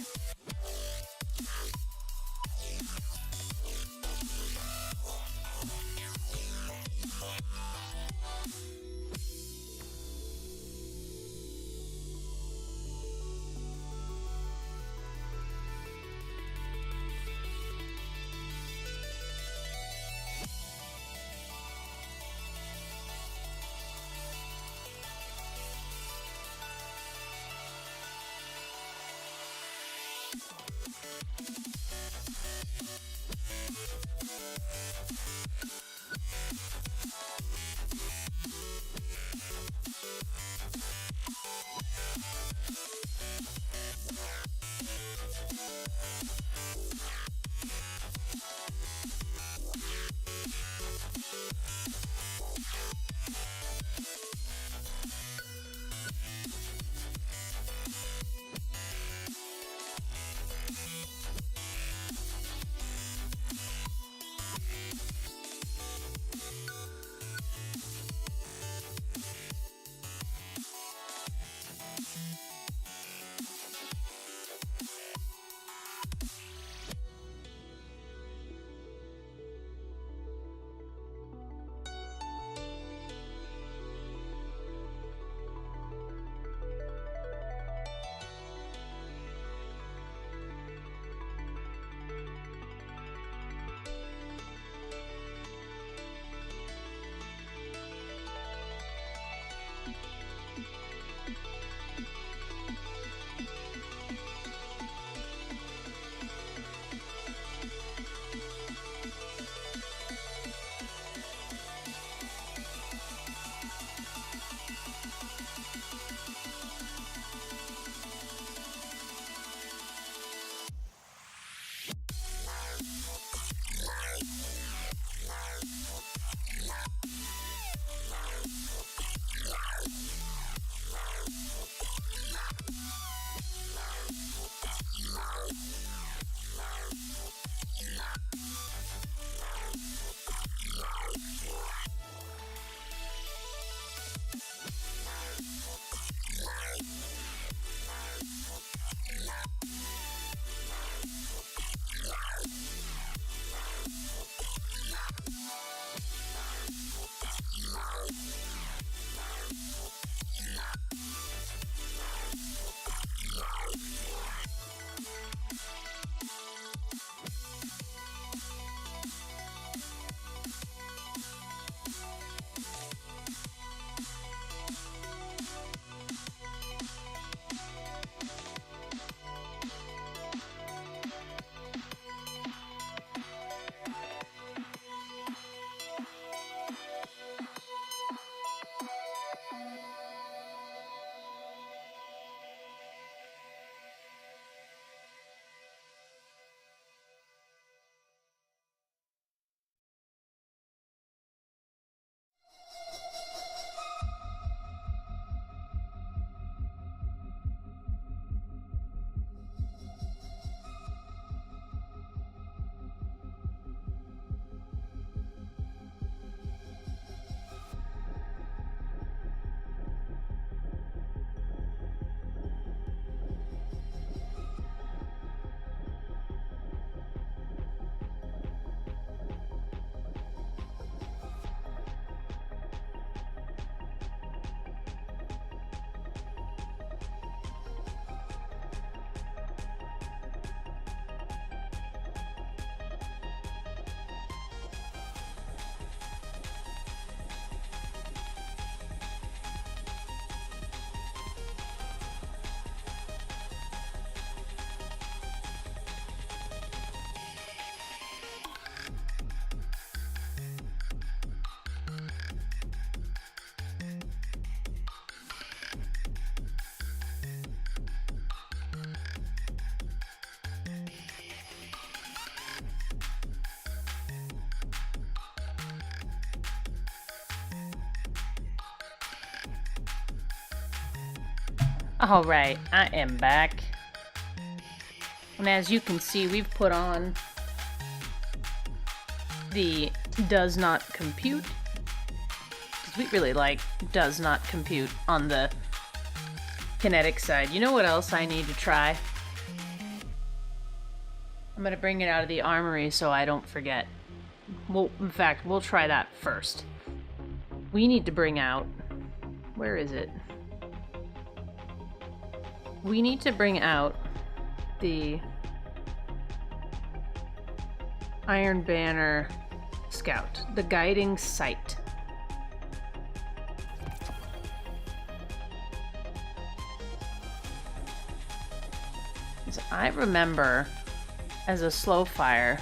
Alright, I am back. And as you can see, we've put on the does not compute. Because we really like does not compute on the kinetic side. You know what else I need to try? I'm gonna bring it out of the armory so I don't forget. Well, in fact, we'll try that first. We need to bring out... Where is it? We need to bring out the Iron Banner Scout, the guiding sight. So I remember as a slow fire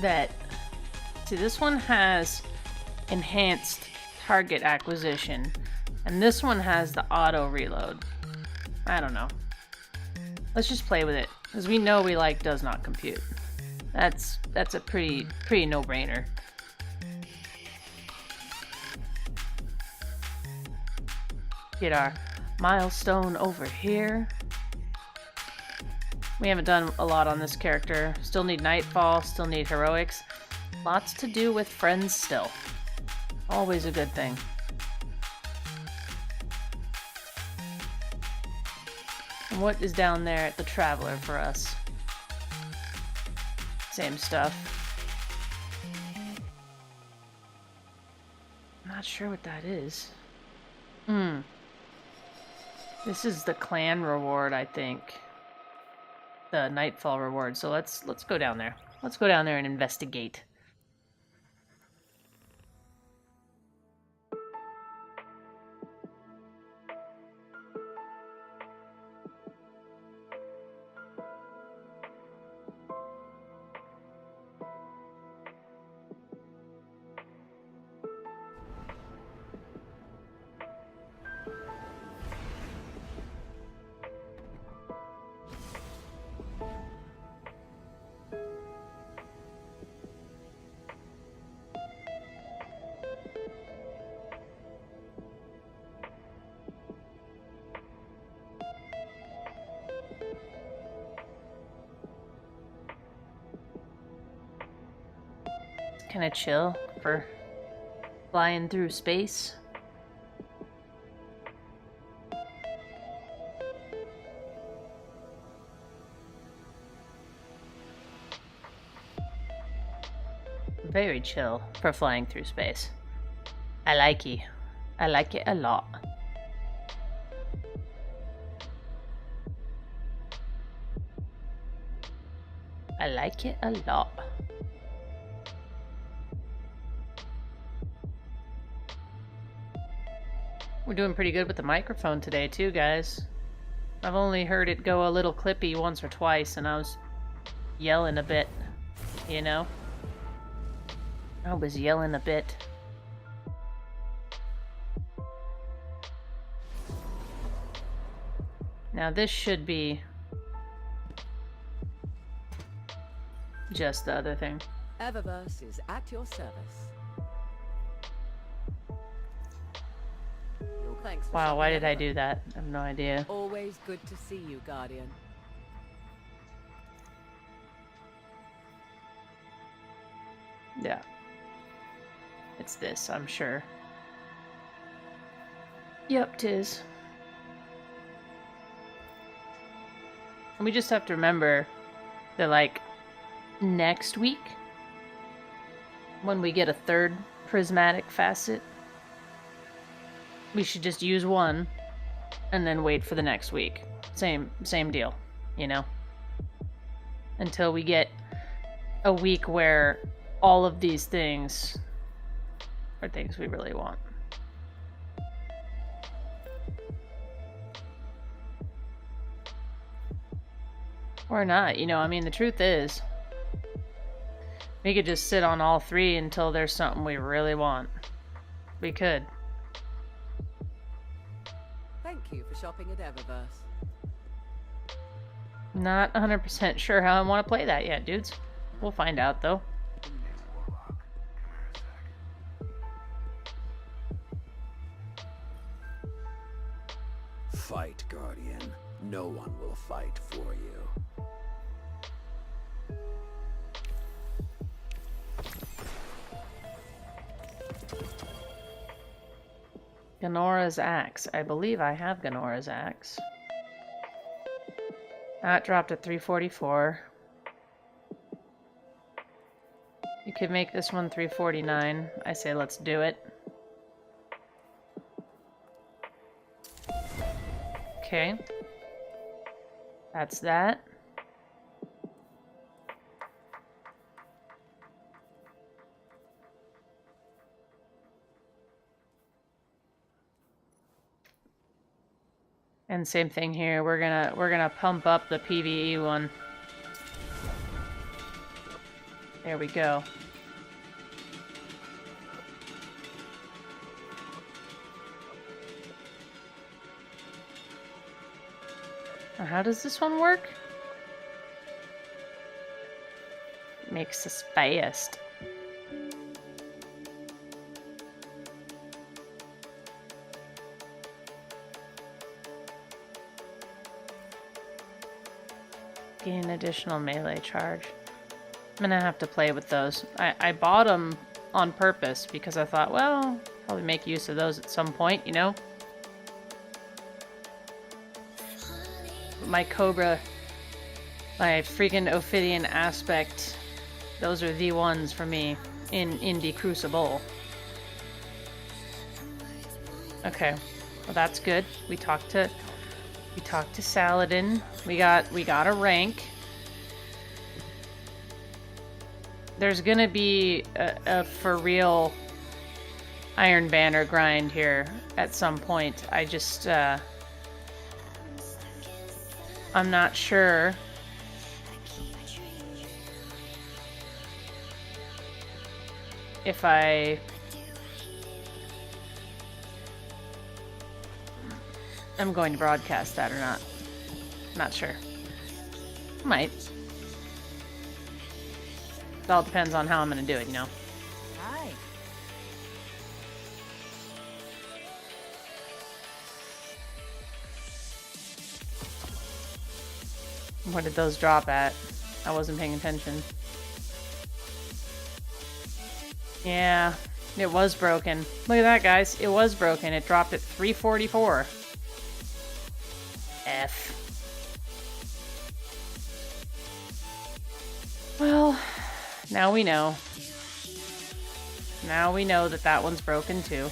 that, see, this one has enhanced target acquisition, and this one has the auto reload. I don't know. Let's just play with it, because we know we like does not compute. That's a pretty no-brainer. Get our milestone over here. We haven't done a lot on this character. Still need Nightfall, still need heroics. Lots to do with friends still. Always a good thing. And what is down there at the Traveler for us? Same stuff. I'm not sure what that is. This is the clan reward, I think. The Nightfall reward. So let's go down there. Let's go down there and investigate. Kind of chill for flying through space. Very chill for flying through space. I like it. I like it a lot. I like it a lot. We're doing pretty good with the microphone today too, guys. I've only heard it go a little clippy once or twice, and I was yelling a bit, you know? I was yelling a bit. Now this should be just the other thing. Eververse is at your service. Thanks for Wow, why shopping did I Eververse. do that? I have no idea. Always good to see you, Guardian. Yeah. It's this, I'm sure. Yep, 'tis. And we just have to remember that, like, next week, when we get a third prismatic facet, we should just use one and then wait for the next week. Same deal, you know? Until we get a week where all of these things are things we really want. Or not, you know, I mean, the truth is, we could just sit on all three until there's something we really want. We could. Thank you for shopping at Eververse. Not 100% sure how I want to play that yet, dudes. We'll find out, though. fight, Guardian. No one will fight for you. Ganora's axe. I believe I have Ganora's axe. That dropped at 344. You could make this one 349. I say let's do it. Okay. That's that. And same thing here. We're gonna pump up the PvE one. There we go. Now, how does this one work? Makes us fast. Gain additional melee charge. I'm gonna have to play with those. I bought them on purpose because I thought, well, probably make use of those at some point, you know? My Cobra, my freaking Ophidian aspect, those are the ones for me in Indie Crucible. Okay, well that's good. We talked to Saladin. We got a rank. There's gonna be a for real Iron Banner grind here at some point. I just I'm not sure if I'm going to broadcast that or not. Not sure. Might. It all depends on how I'm gonna do it, you know? Hi. What did those drop at? I wasn't paying attention. Yeah, it was broken. Look at that, guys. It was broken. It dropped at 344. F. Well, now we know. Now we know that that one's broken too.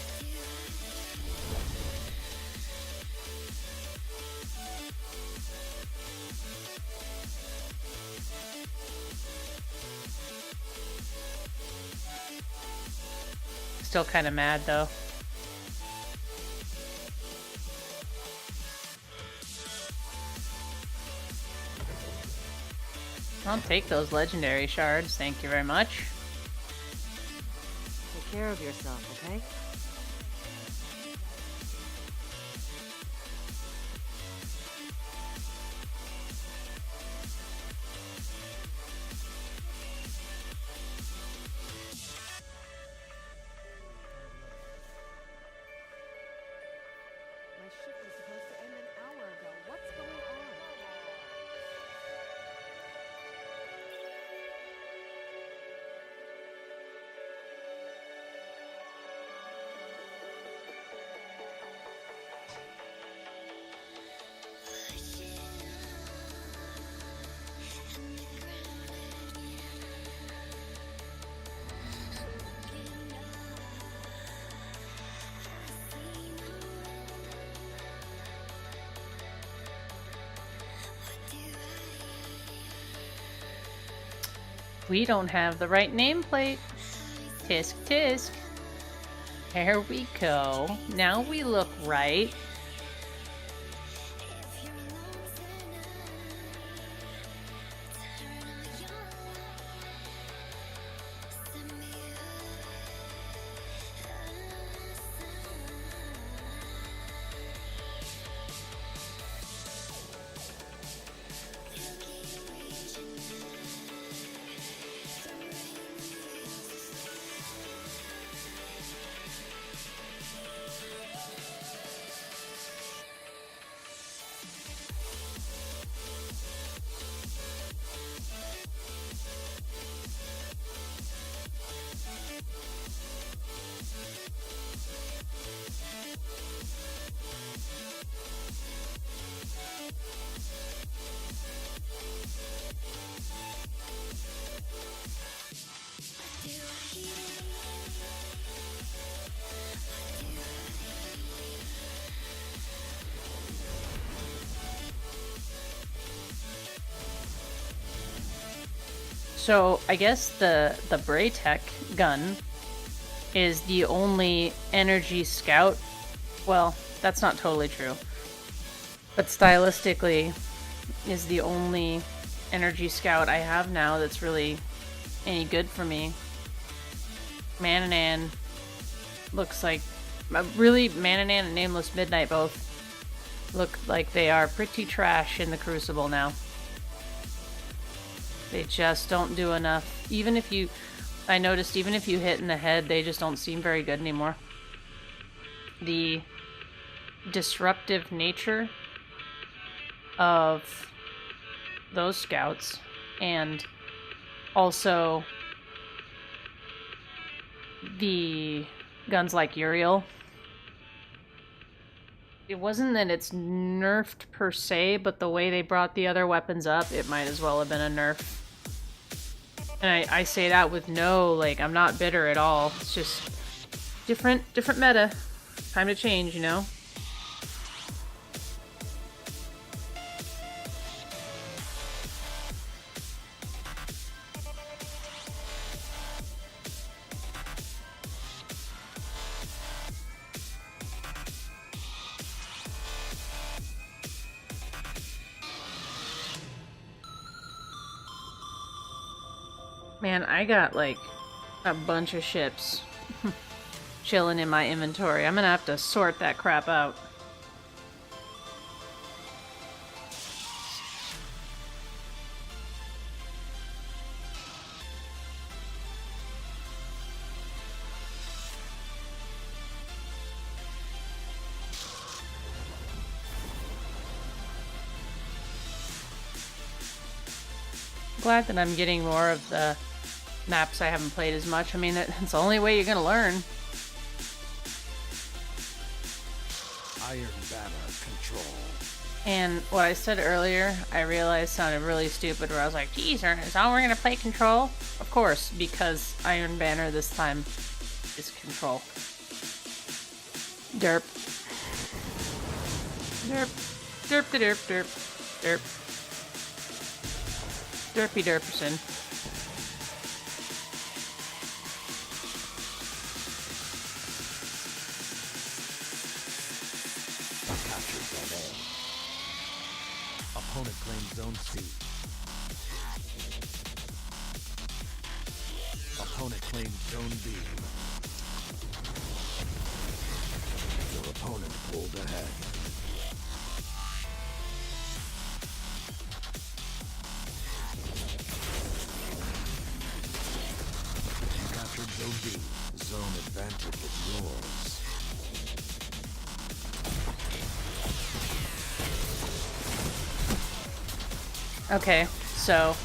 Still kind of mad though. I'll take those legendary shards, thank you very much. Take care of yourself, okay? My shift was supposed to end an hour ago. What's going on? We don't have the right nameplate. Tisk tisk. There we go. Now we look right. So I guess the Braytech gun is the only energy scout. Well, that's not totally true. But stylistically is the only energy scout I have now that's really any good for me. Mananan looks like really Mananan and Nameless Midnight both look like they are pretty trash in the Crucible now. They just don't do enough. I noticed even if you hit in the head, they just don't seem very good anymore. The disruptive nature of those scouts, and also the guns like Uriel. It wasn't that it's nerfed per se, but the way they brought the other weapons up, it might as well have been a nerf. And I say that with no, like, I'm not bitter at all. It's just different meta. Time to change, you know? Man, I got like a bunch of ships chilling in my inventory. I'm gonna have to sort that crap out. Glad that I'm getting more of the maps I haven't played as much. I mean, that's the only way you're gonna learn. Iron Banner control. And what I said earlier, I realized sounded really stupid, where I was like, geez, Ernest, oh, we're gonna play Control? Of course, because Iron Banner this time is Control. Derp. Derp. Derp de derp derp. Derp. Derpy Derperson. Captured Zone A. Opponent claims Zone C. Opponent claims Zone B. Your opponent pulled ahead. You captured Zone B. Zone advantage is yours. Okay, so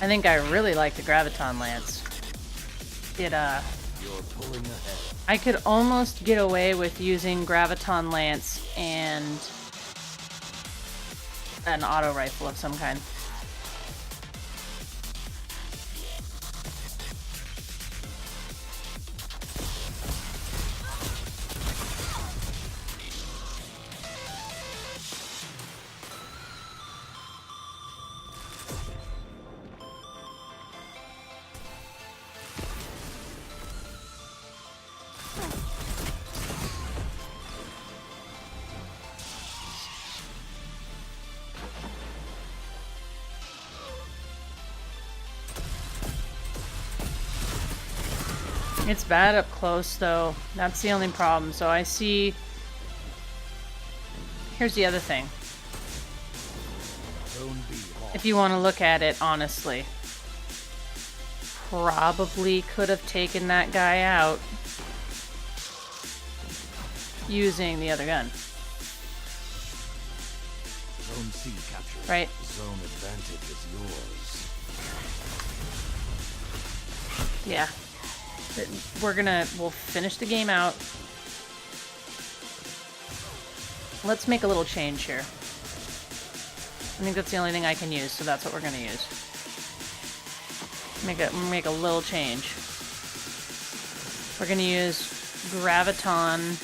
I think I really like the Graviton Lance. It, You're pulling ahead. I could almost get away with using Graviton Lance and an auto rifle of some kind. It's bad up close, though. That's the only problem. So I see... Here's the other thing. Zone B lost. If you want to look at it honestly. Probably could have taken that guy out using the other gun. Zone C captured. Right. Zone advantage is yours. Yeah. We'll finish the game out. Let's make a little change here. I think that's the only thing I can use, so that's what we're gonna use. Make a little change. We're gonna use Graviton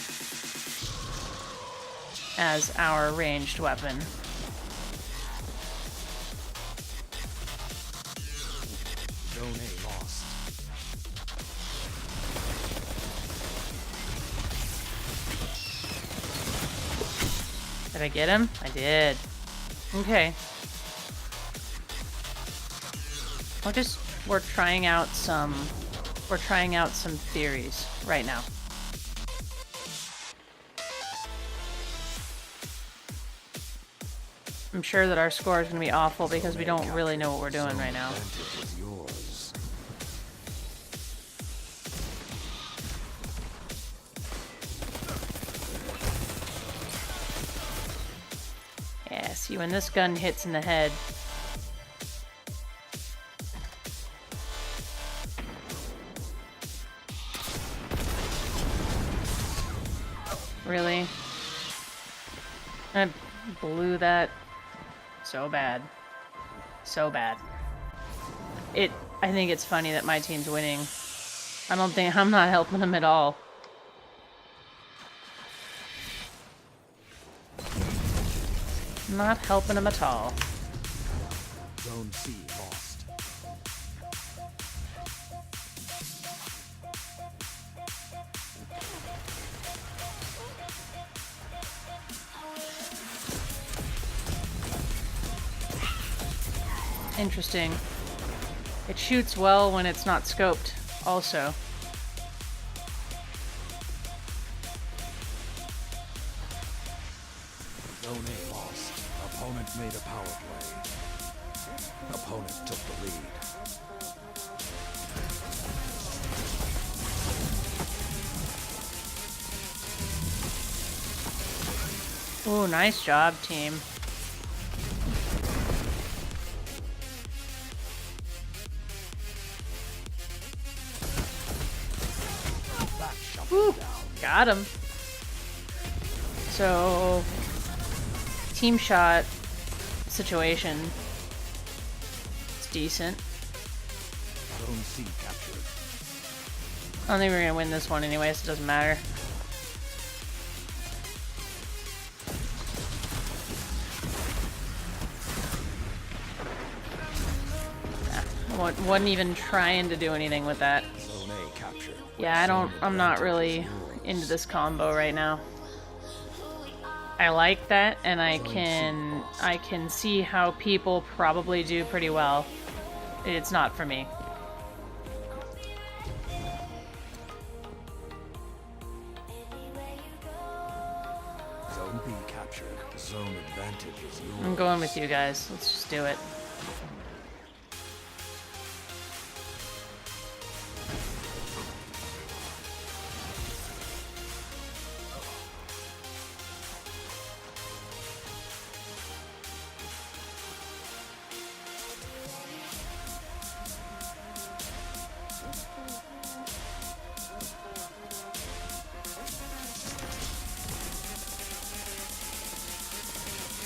as our ranged weapon. Zone A lost. Did I get him? I did. Okay. We're trying out some theories right now. I'm sure that our score is going to be awful because we don't really know what we're doing right now. Advantage is yours. Yeah, see, when this gun hits in the head, really? I blew that so bad. So bad. I think it's funny that my team's winning. I'm not helping them at all. Not helping them at all. Zone C lost. Interesting. It shoots well when it's not scoped, also. Zone A lost. Opponent made a power play. Opponent took the lead. Ooh, nice job, team. Woo, got him. So, team shot situation. It's decent. Zone C captured. I don't think we're gonna win this one anyway, so it doesn't matter. Wasn't even trying to do anything with that. Zone A captured. Yeah, I'm not really into this combo right now. I like that, and I can see how people probably do pretty well. It's not for me. Zone B captured. Zone advantage is yours. I'm going with you guys. Let's just do it.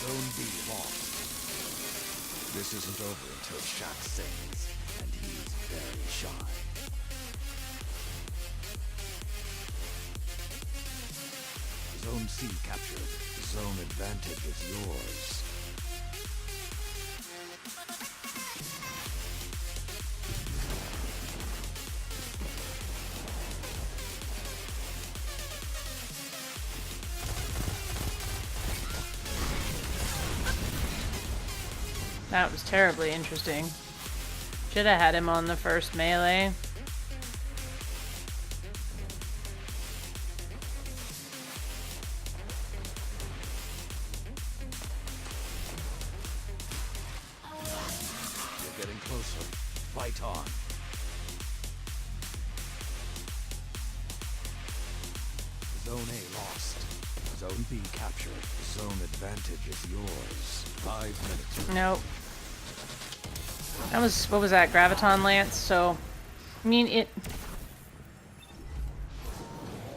Zone B lost. This isn't over until Shaq sings, and he's very shy. Zone C captured. Zone advantage is yours. That was terribly interesting. Should have had him on the first melee. You're getting closer. Fight on. Zone A lost. Zone B captured. Zone advantage is yours. 5 minutes. Nope. That was, what was that, Graviton Lance? So, I mean,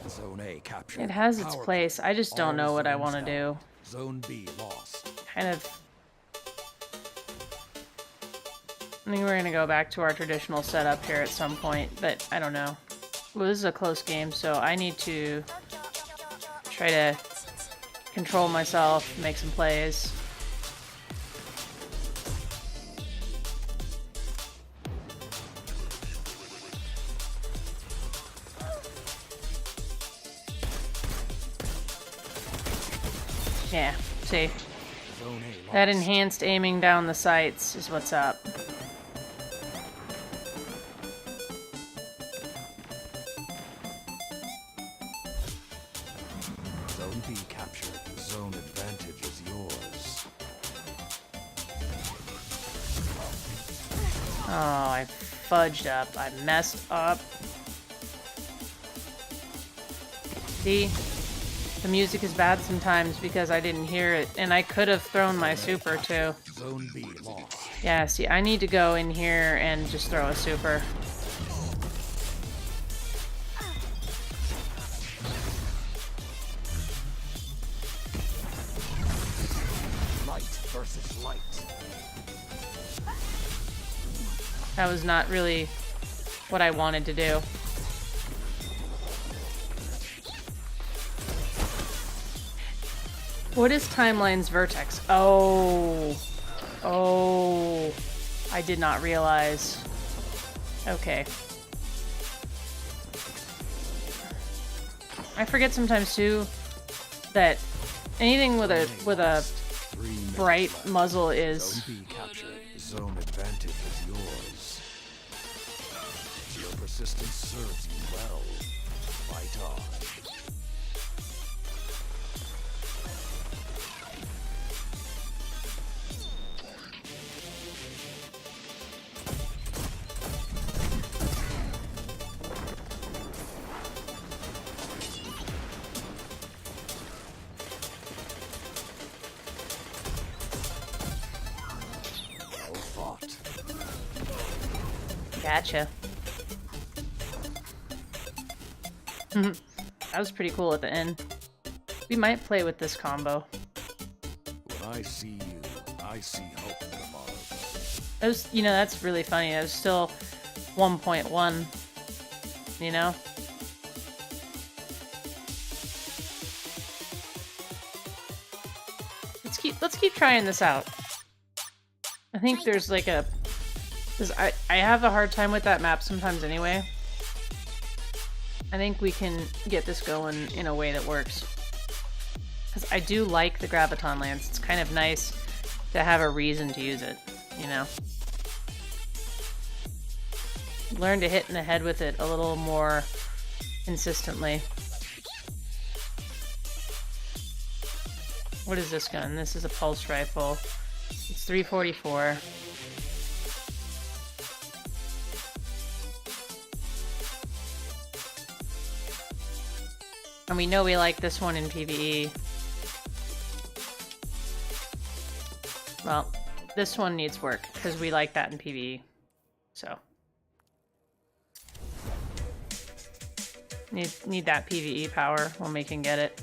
Zone A captured. it has its Power place. play. I just don't All know what I zones want to down. do. Zone B lost. Kind of. I think we're gonna go back to our traditional setup here at some point, but I don't know. Well, this is a close game, so I need to try to control myself, make some plays. Yeah, see? Zone A lost. That enhanced aiming down the sights is what's up. Zone B captured. Zone advantage is yours. Oh, I fudged up. I messed up. See? The music is bad sometimes because I didn't hear it, and I could have thrown my super too. Zone B lost. Yeah, see, I need to go in here and just throw a super. Light versus light. That was not really what I wanted to do. What is Timeline's vertex? Oh. Oh. I did not realize. Okay. I forget sometimes too that anything with a 3 minutes bright left. muzzle is Zone B captured. Zone advantage is yours. Your persistence serves you well. Fight on. Well fought. Gotcha. That was pretty cool at the end. We might play with this combo. When I see you, I see hope tomorrow. That was, you know, that's really funny. That was still 1.1, you know? Let's keep trying this out. I think there's like a... Cause I have a hard time with that map sometimes anyway. I think we can get this going in a way that works. Because I do like the Graviton Lance. It's kind of nice to have a reason to use it, you know? Learn to hit in the head with it a little more consistently. What is this gun? This is a pulse rifle. It's 344. And we know we like this one in PvE. Well, this one needs work, because we like that in PvE. So. Need that PvE power when we can get it.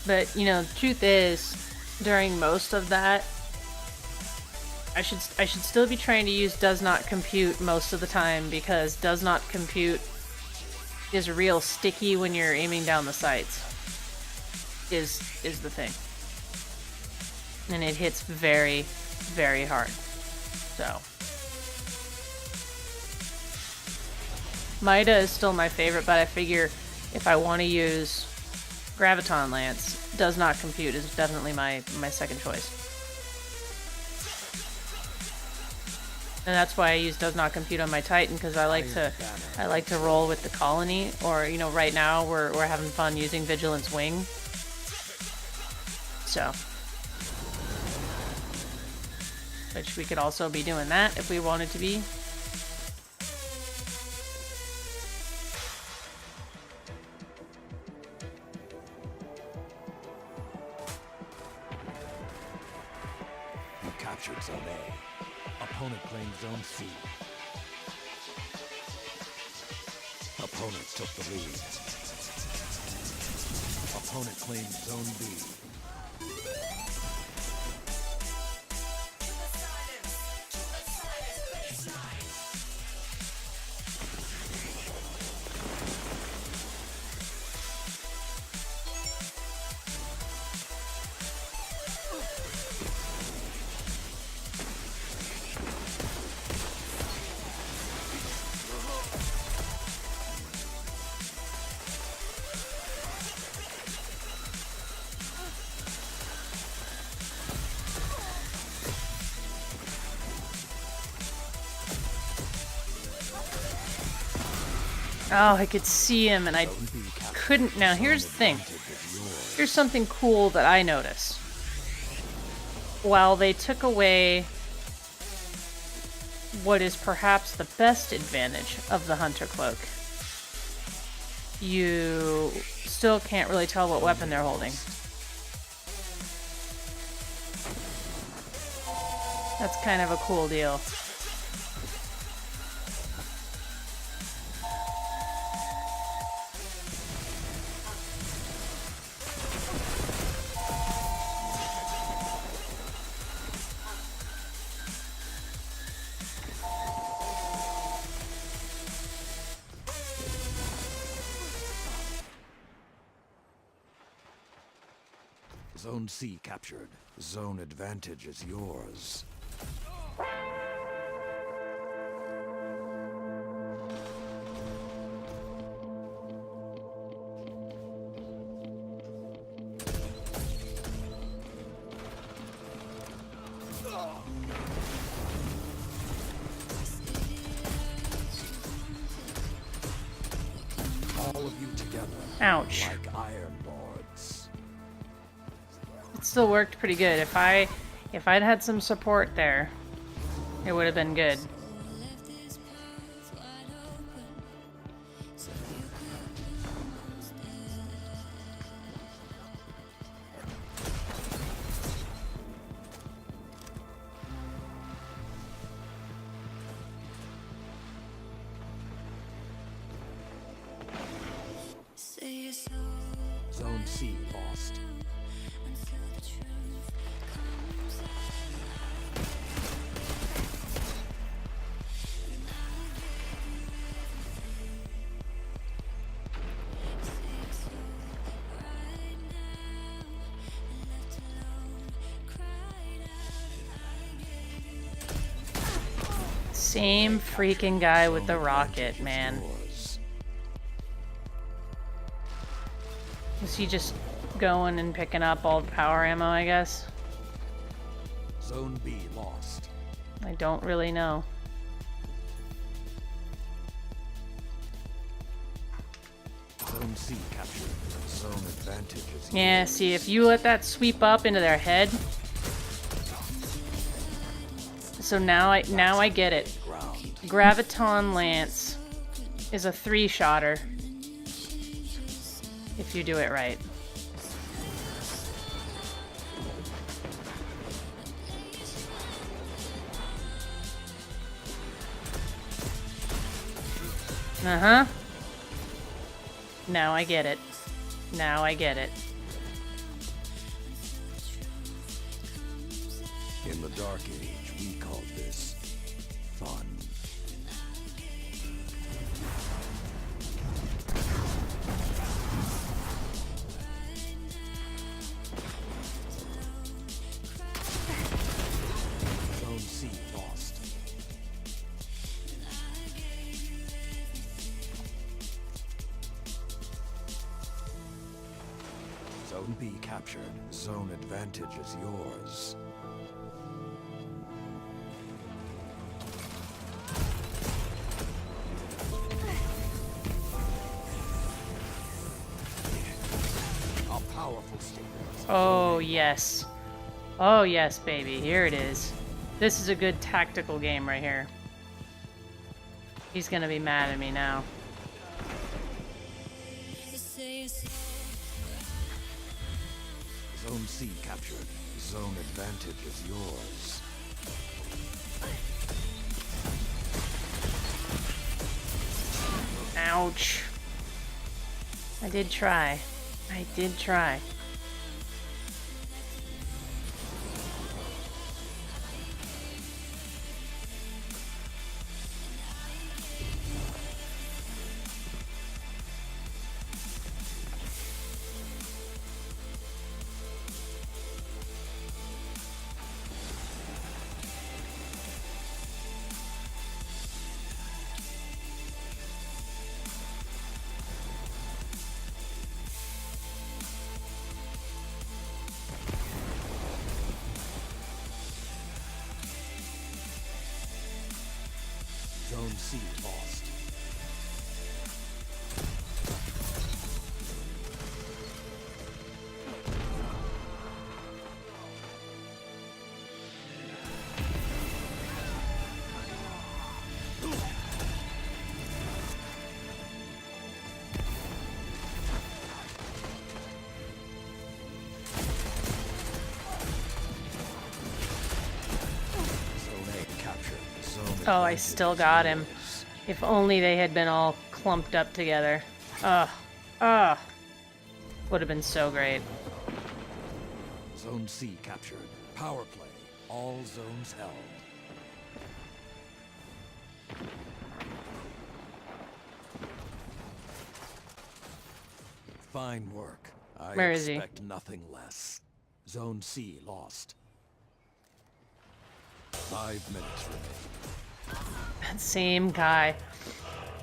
But, you know, the truth is, during most of that, I should still be trying to use does not compute most of the time, because does not compute is real sticky when you're aiming down the sights. Is the thing. And it hits very, very hard. So. Mida is still my favorite, but I figure if I want to use Graviton Lance, Does Not Compute is definitely my second choice. And that's why I use Does Not Compute on my Titan, because I like to roll with the colony. Or, you know, right now we're having fun using Vigilance Wing. So, which we could also be doing that if we wanted to be. You captured Zone A. Opponent claimed Zone C. Opponent took the lead. Opponent claimed Zone B. Oh, I could see him and I couldn't. Now, here's the thing. Here's something cool that I noticed. While they took away what is perhaps the best advantage of the Hunter Cloak, you still can't really tell what weapon they're holding. That's kind of a cool deal. Zone C captured. Zone advantage is yours. All of you together. Ouch. Like Iron Lords. It still worked pretty good. If I'd had some support there, it would have been good. Zone C lost. Same freaking guy with the rocket, man. Yours. Is he just going and picking up all the power ammo, I guess? Zone B lost. I don't really know. Zone C captured. Zone advantage is Yeah, yours. see, if you let that sweep up into their head. So now I get it. Ground. Graviton Lance is a 3-shotter if you do it right. Uh-huh. Now I get it. Now I get it. In the Dark Age, we called this fun. Zone B captured. Zone advantage is yours. A powerful statement. Oh, yes. Oh, yes, baby. Here it is. This is a good tactical game right here. He's gonna be mad at me now. Zone C captured. Zone advantage is yours. Ouch. I did try. I did try. Zone C lost. Zone A captured. Zone Oh, I advantage still is got him. yours. If only they had been all clumped up together. Ugh. Ugh. Would have been so great. Zone C captured. Power play. All zones held. Fine work. I Where is he? expect nothing less. Zone C lost. 5 minutes remaining. That same guy.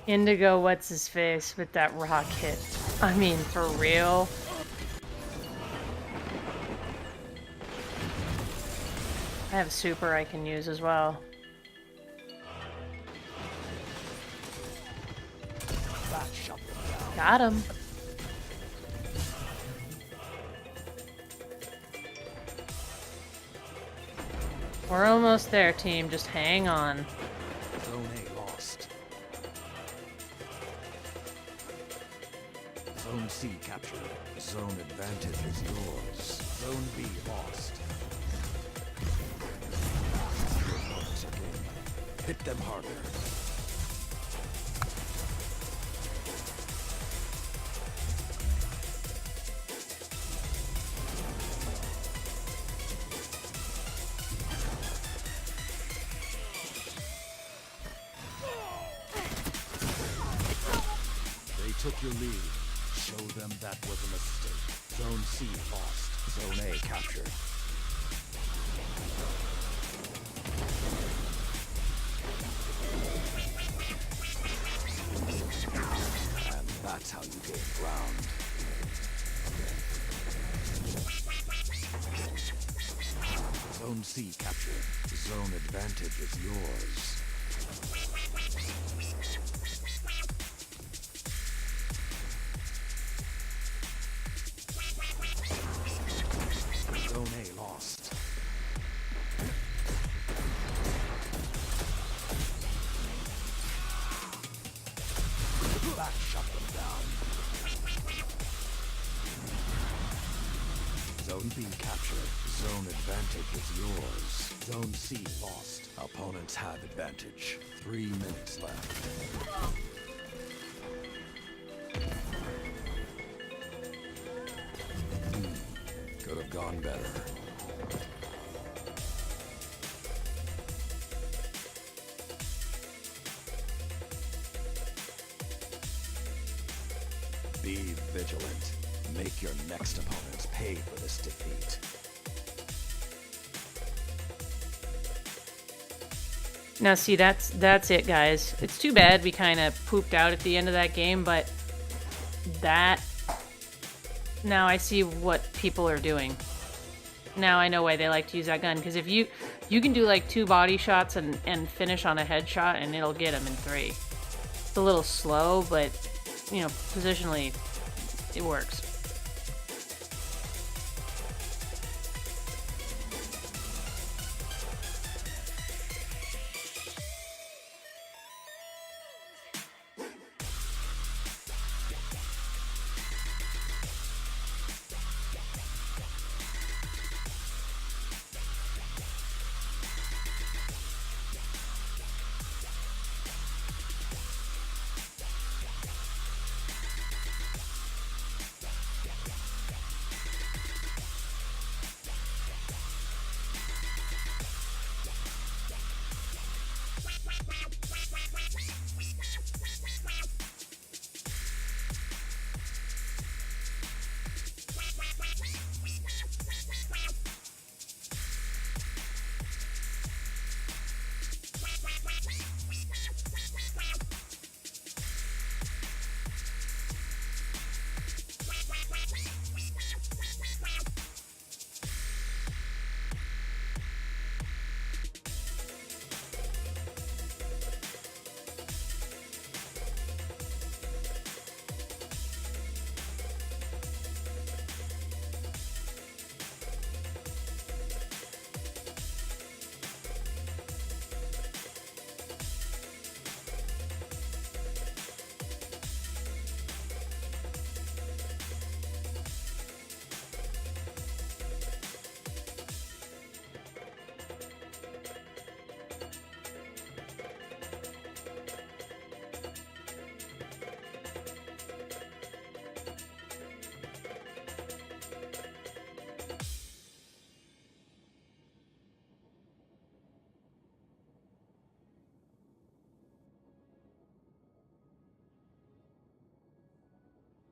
Indigo, what's his face with that rocket? I mean, for real? I have super I can use as well. That shut them down. Got him. We're almost there, team. Just hang on. Zone A lost. Zone C captured. Zone advantage is yours. Zone B lost. Your opponents are gaining. Hit them harder. They took your lead. Show them that was a mistake. Zone C lost. Zone A captured. And that's how you gain ground. Zone C captured. Zone advantage is yours. Zone A lost. That shut them down. Zone B captured. Zone advantage is yours. Zone C lost. Opponents have advantage. 3 minutes left. Could have gone better. Be vigilant. Make your next opponents pay for this defeat. Now, see, that's it, guys. It's too bad we kind of pooped out at the end of that game, but that now I see what people are doing. Now I know why they like to use that gun, because if you can do like 2 body shots and finish on a headshot and it'll get them in 3. It's a little slow, but you know, positionally it works.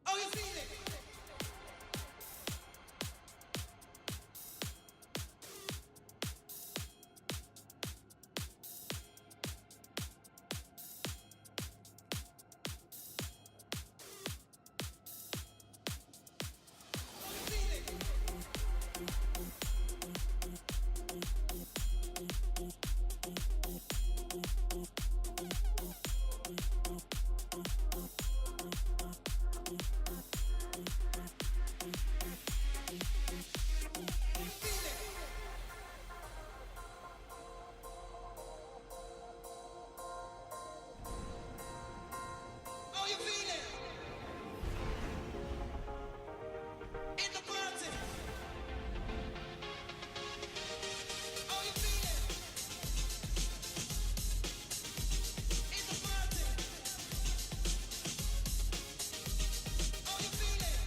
Oh, you feel it? Oh, you feel it? In the party. Oh, you feel it? In the party. Oh, you feel it?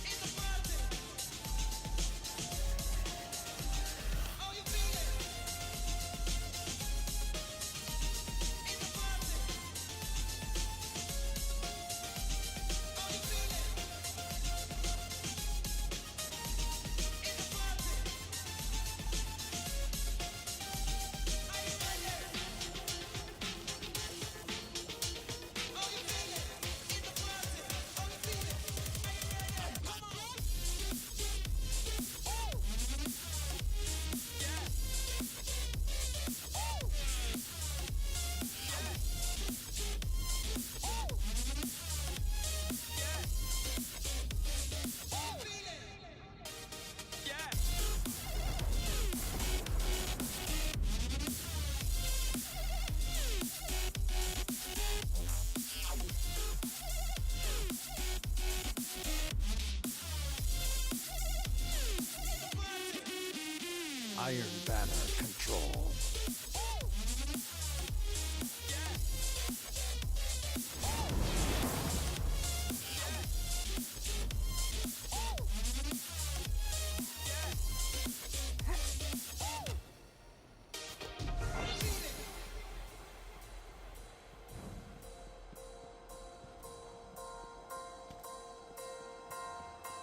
In the party. Oh, you feel it? In the party. Oh, you feel it? In the party. Are you ready? Oh, you feel it? In the party. Oh, you feel it? Are you ready? Come on. Oh, feel it? Iron Banner Control.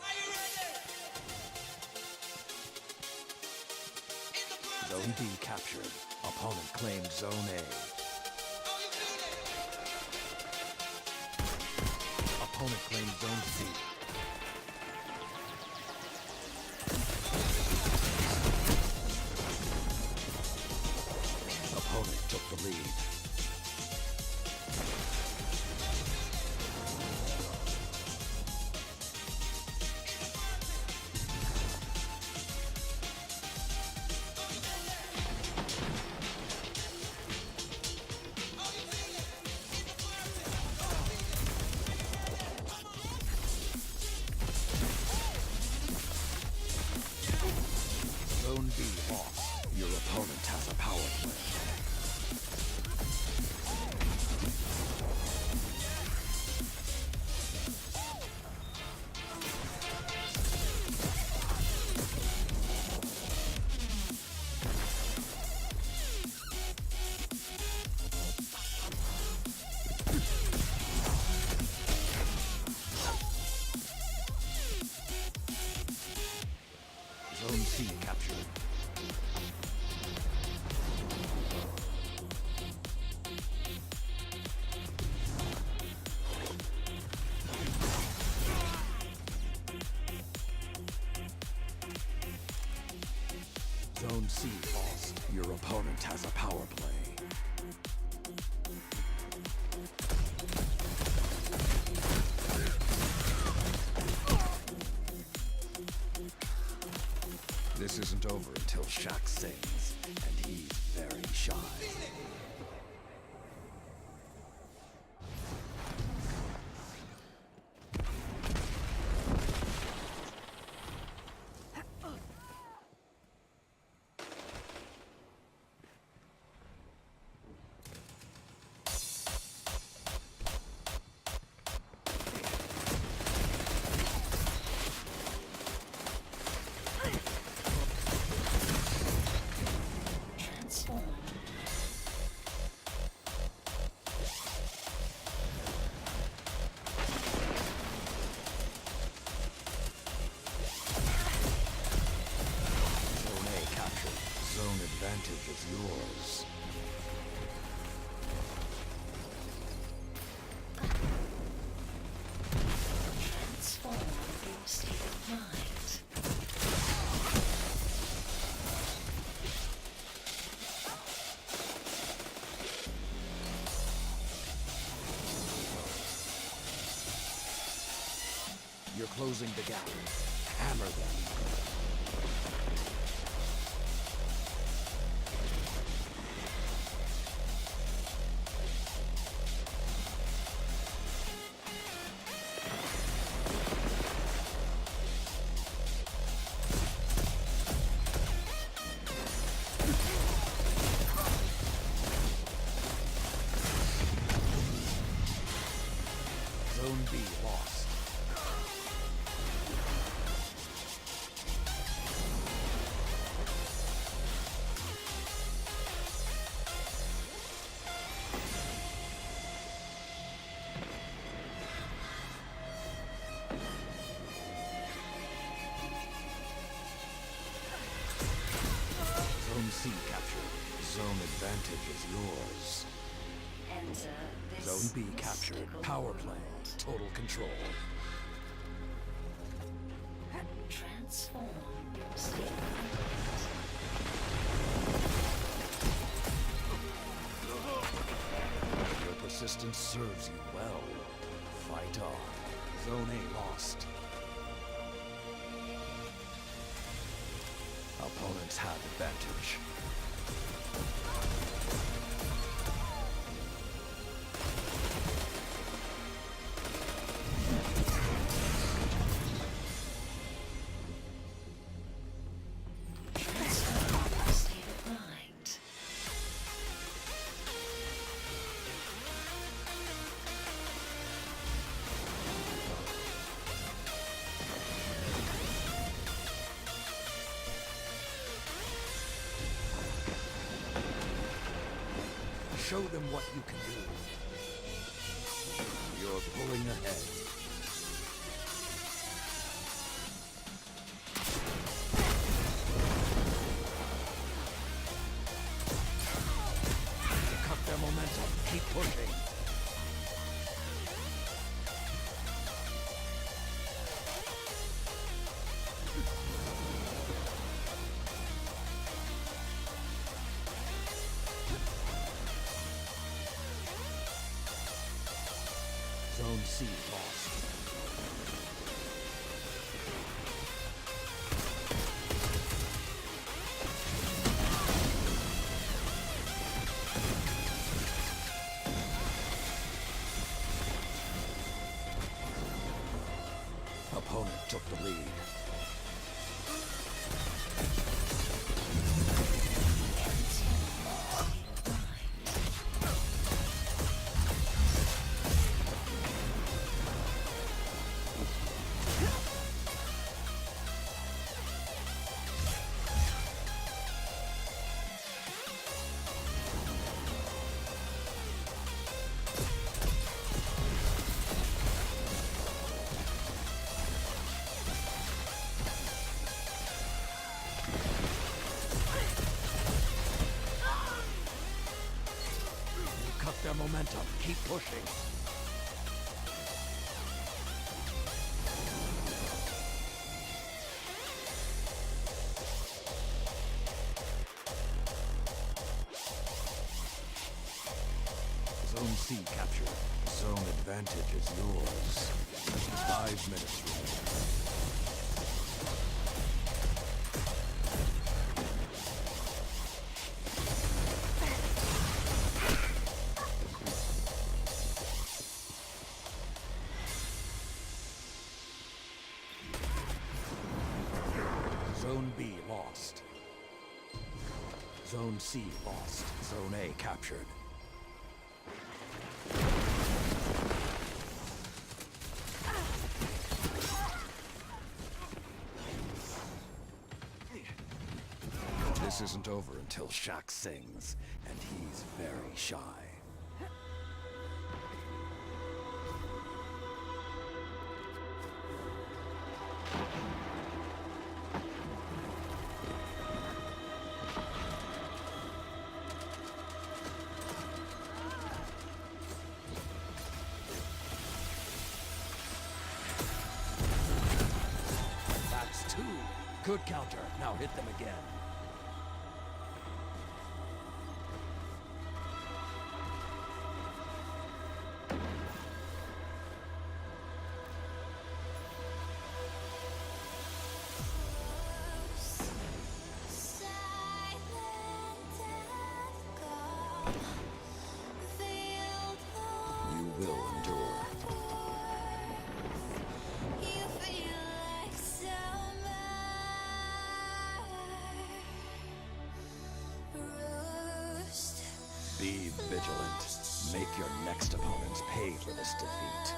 Are you ready? In the party. Zone B captured. Opponent claimed Zone A. Oh, you feel it? Opponent claims Zone C. Opponent took the lead. Zone B lost. Your opponent has a power play. Zone C captured. Zone C lost. Your opponent has a power play. This isn't over until Shaq sings, and he's very shy. Transform. Zone A captured. Zone advantage is yours. Transform your state of mind. You're closing the gap. Hammer them. Zone B lost. Zone C captured. Zone advantage is yours. Enter this Zone B captured. mystical Power play. world. Total control. Transform your state of mind. Your persistence serves you well. Fight on. Zone A lost. Opponents have advantage. Transform your state of mind. Show them what you can do. You're pulling ahead. To cut their momentum, keep pushing. Zone C lost. Opponent took the lead. Cut their momentum. Keep pushing. Zone C captured. Zone advantage is yours. 5 minutes remaining. Zone B lost. Zone C lost. Zone A captured. This isn't over until Shaq sings, and he's very shy. That's 2. Good counter. Now hit them again. You will endure. Be vigilant. Make your next opponents pay for this defeat.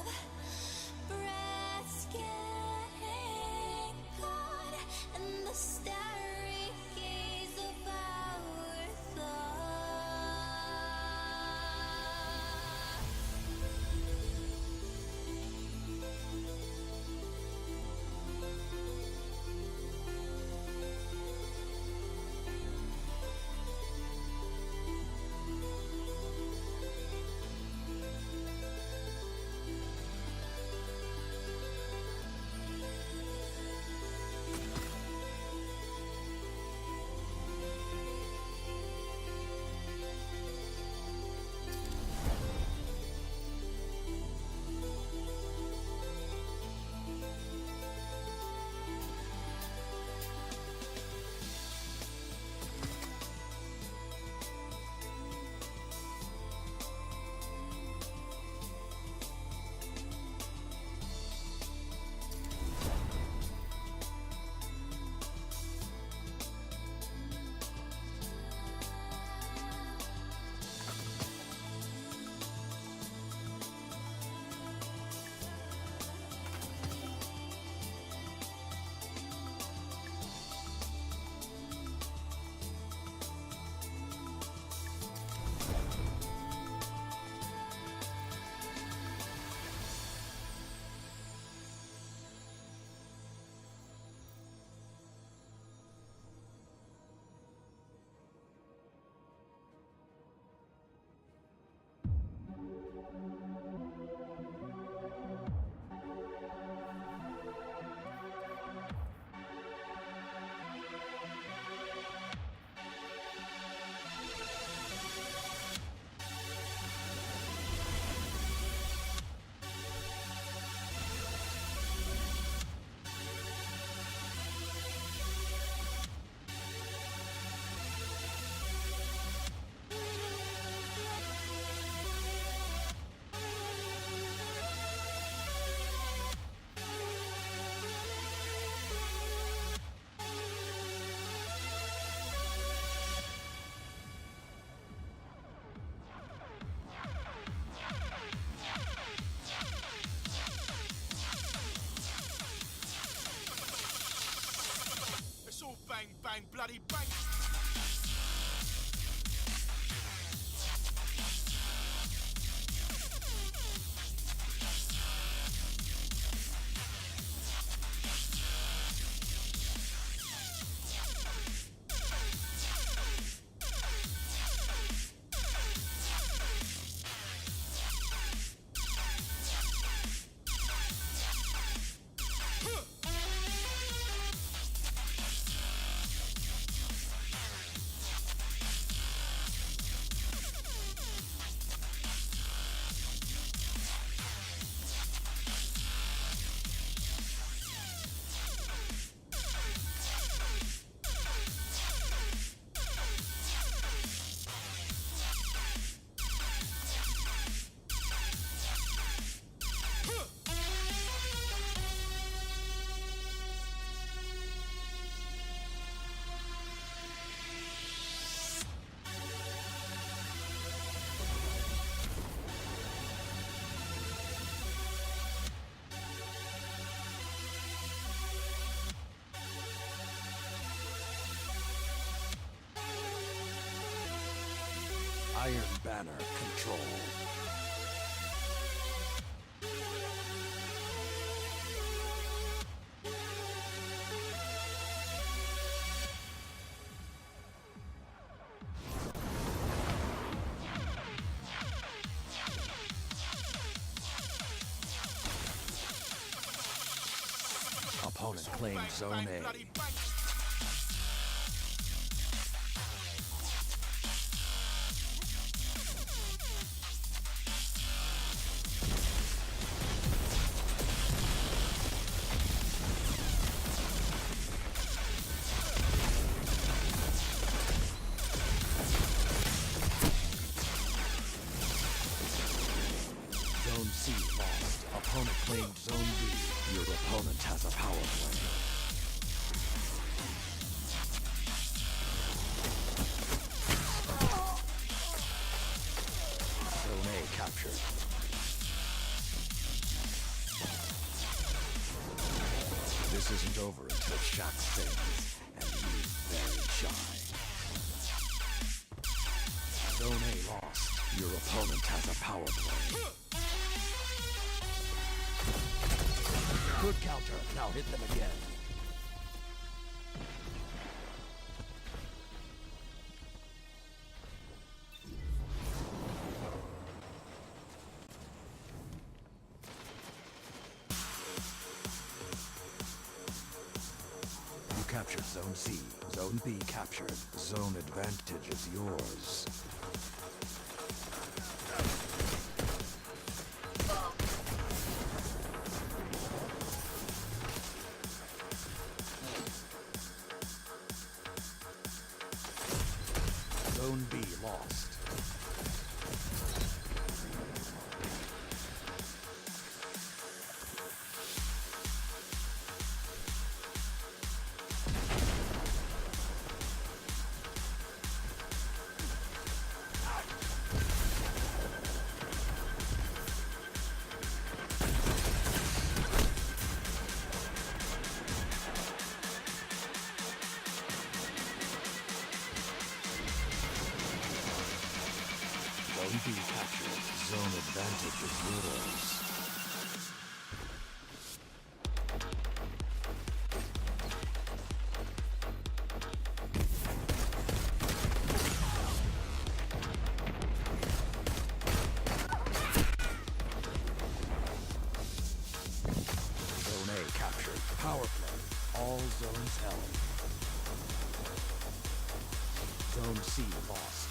banner control. Opponent claims Zone A. Zone C lost. Opponent claimed Zone B. Your opponent has a power play. Zone A captured. This isn't over until Shaq sings, and he's very shy. Zone A lost. Your opponent has a power play. Good counter. Now hit them again. You captured Zone C. Zone B captured. Zone advantage is yours. Zone B lost. Zone B captured. Zone advantage is yours. Zone A captured. Power play. All zones held. Zone C lost.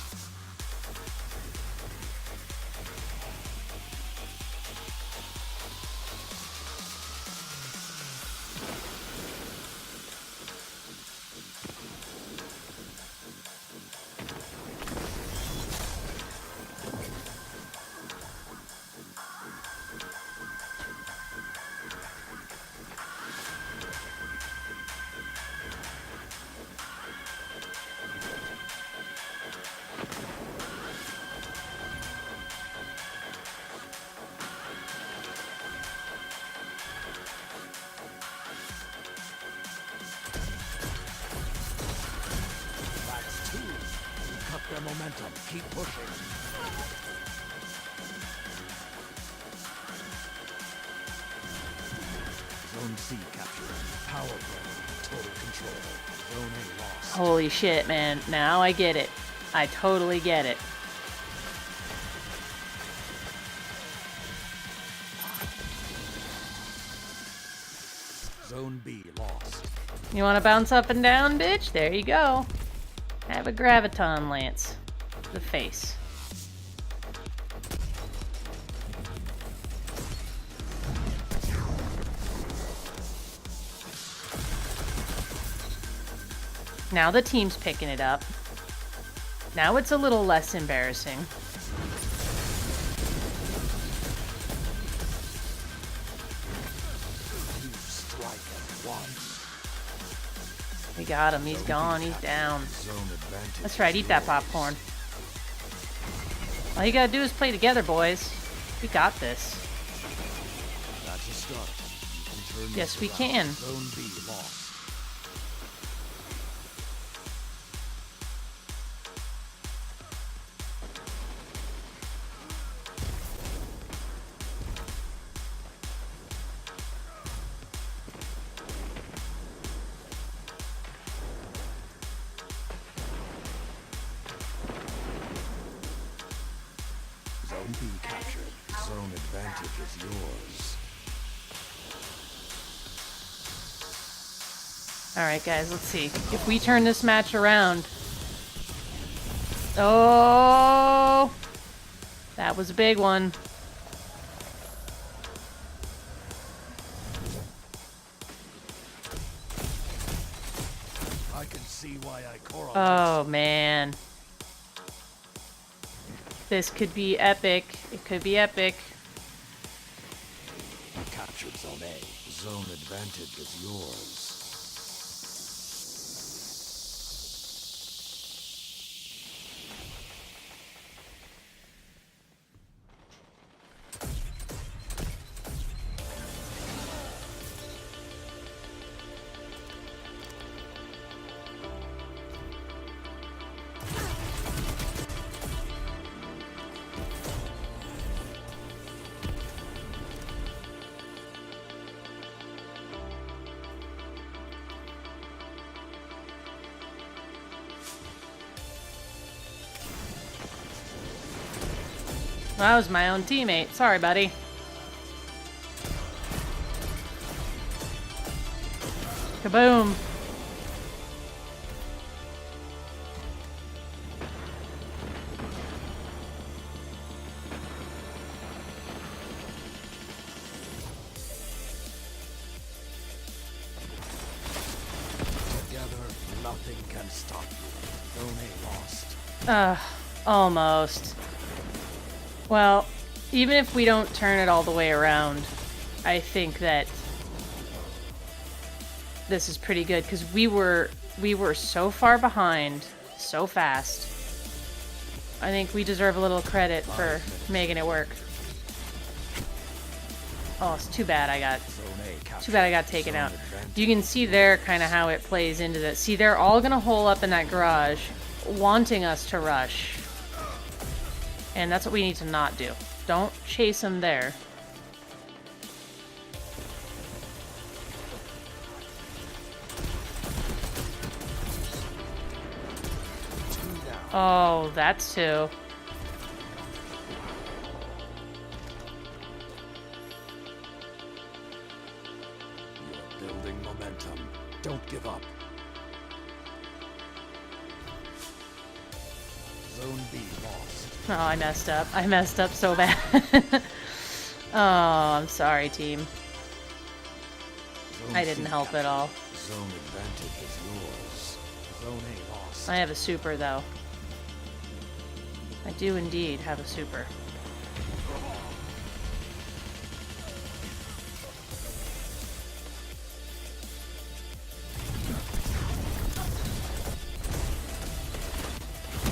That's two. Cut their momentum. Keep pushing. Zone C captured. Power play. Total control. Zone A lost. Holy shit, man. Now I get it. I totally get it. Zone B lost. You want to bounce up and down, bitch? There you go. Have a graviton lance. The face. Now the team's picking it up. Now it's a little less embarrassing. You strike at one. We got him. He's gone. He's down. Zone advantage. That's right. Eat that popcorn. All you gotta do is play together, boys. We got this. That's a start. You can turn Yes, this we around. can. Zone B lost. Zone B captured. Zone advantage is yours. Alright, guys, let's see. If we turn this match around. Oh! That was a big one. I can see why I correlate. Oh, man. This could be epic. It could be epic. You captured Zone A. Zone advantage is yours. That was my own teammate. Sorry, buddy. Kaboom. Together, nothing can stop you. Zone A lost. Almost. Well, even if we don't turn it all the way around, I think that this is pretty good because we were so far behind so fast. I think we deserve a little credit for making it work. Oh, it's too bad I got Zone A captured. too bad I got taken Zone out. advantage. You can see there kind of how it plays into this. See, they're all gonna hole up in that garage, wanting us to rush. And that's what we need to not do. Don't chase them there. Two down. Oh, that's two. You're building momentum. Don't give up. Zone B lost. Oh, I messed up. I messed up so bad. Oh, I'm sorry, team. Zone I didn't C help at all. Zone advantage is yours. Zone A lost. I have a super, though. I do indeed have a super.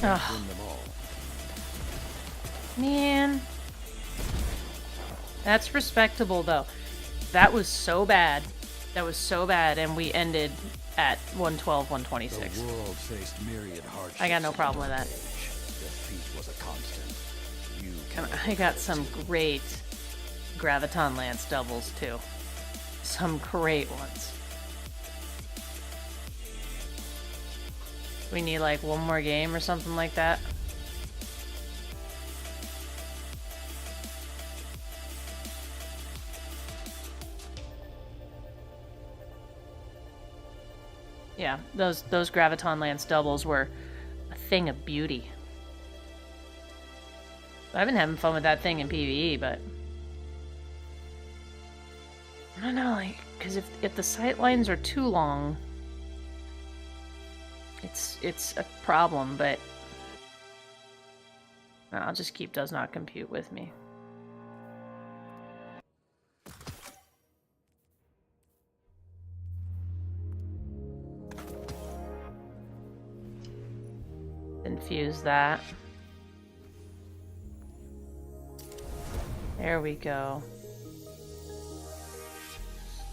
Ugh, Win them all. man. That's respectable, though. That was so bad. That was so bad, and we ended at 112, 126. The world faced myriad hardships. I got no in problem your with that. age. Defeat was a constant. You And can I got some great Graviton Lance doubles, too. Some great ones. We need, like, one more game or something like that. Yeah, those Graviton Lance doubles were a thing of beauty. I've been having fun with that thing in PvE, but I don't know, like, because if the sight lines are too long, it's a problem. But I'll just keep does not compute with me. Infuse that. There we go.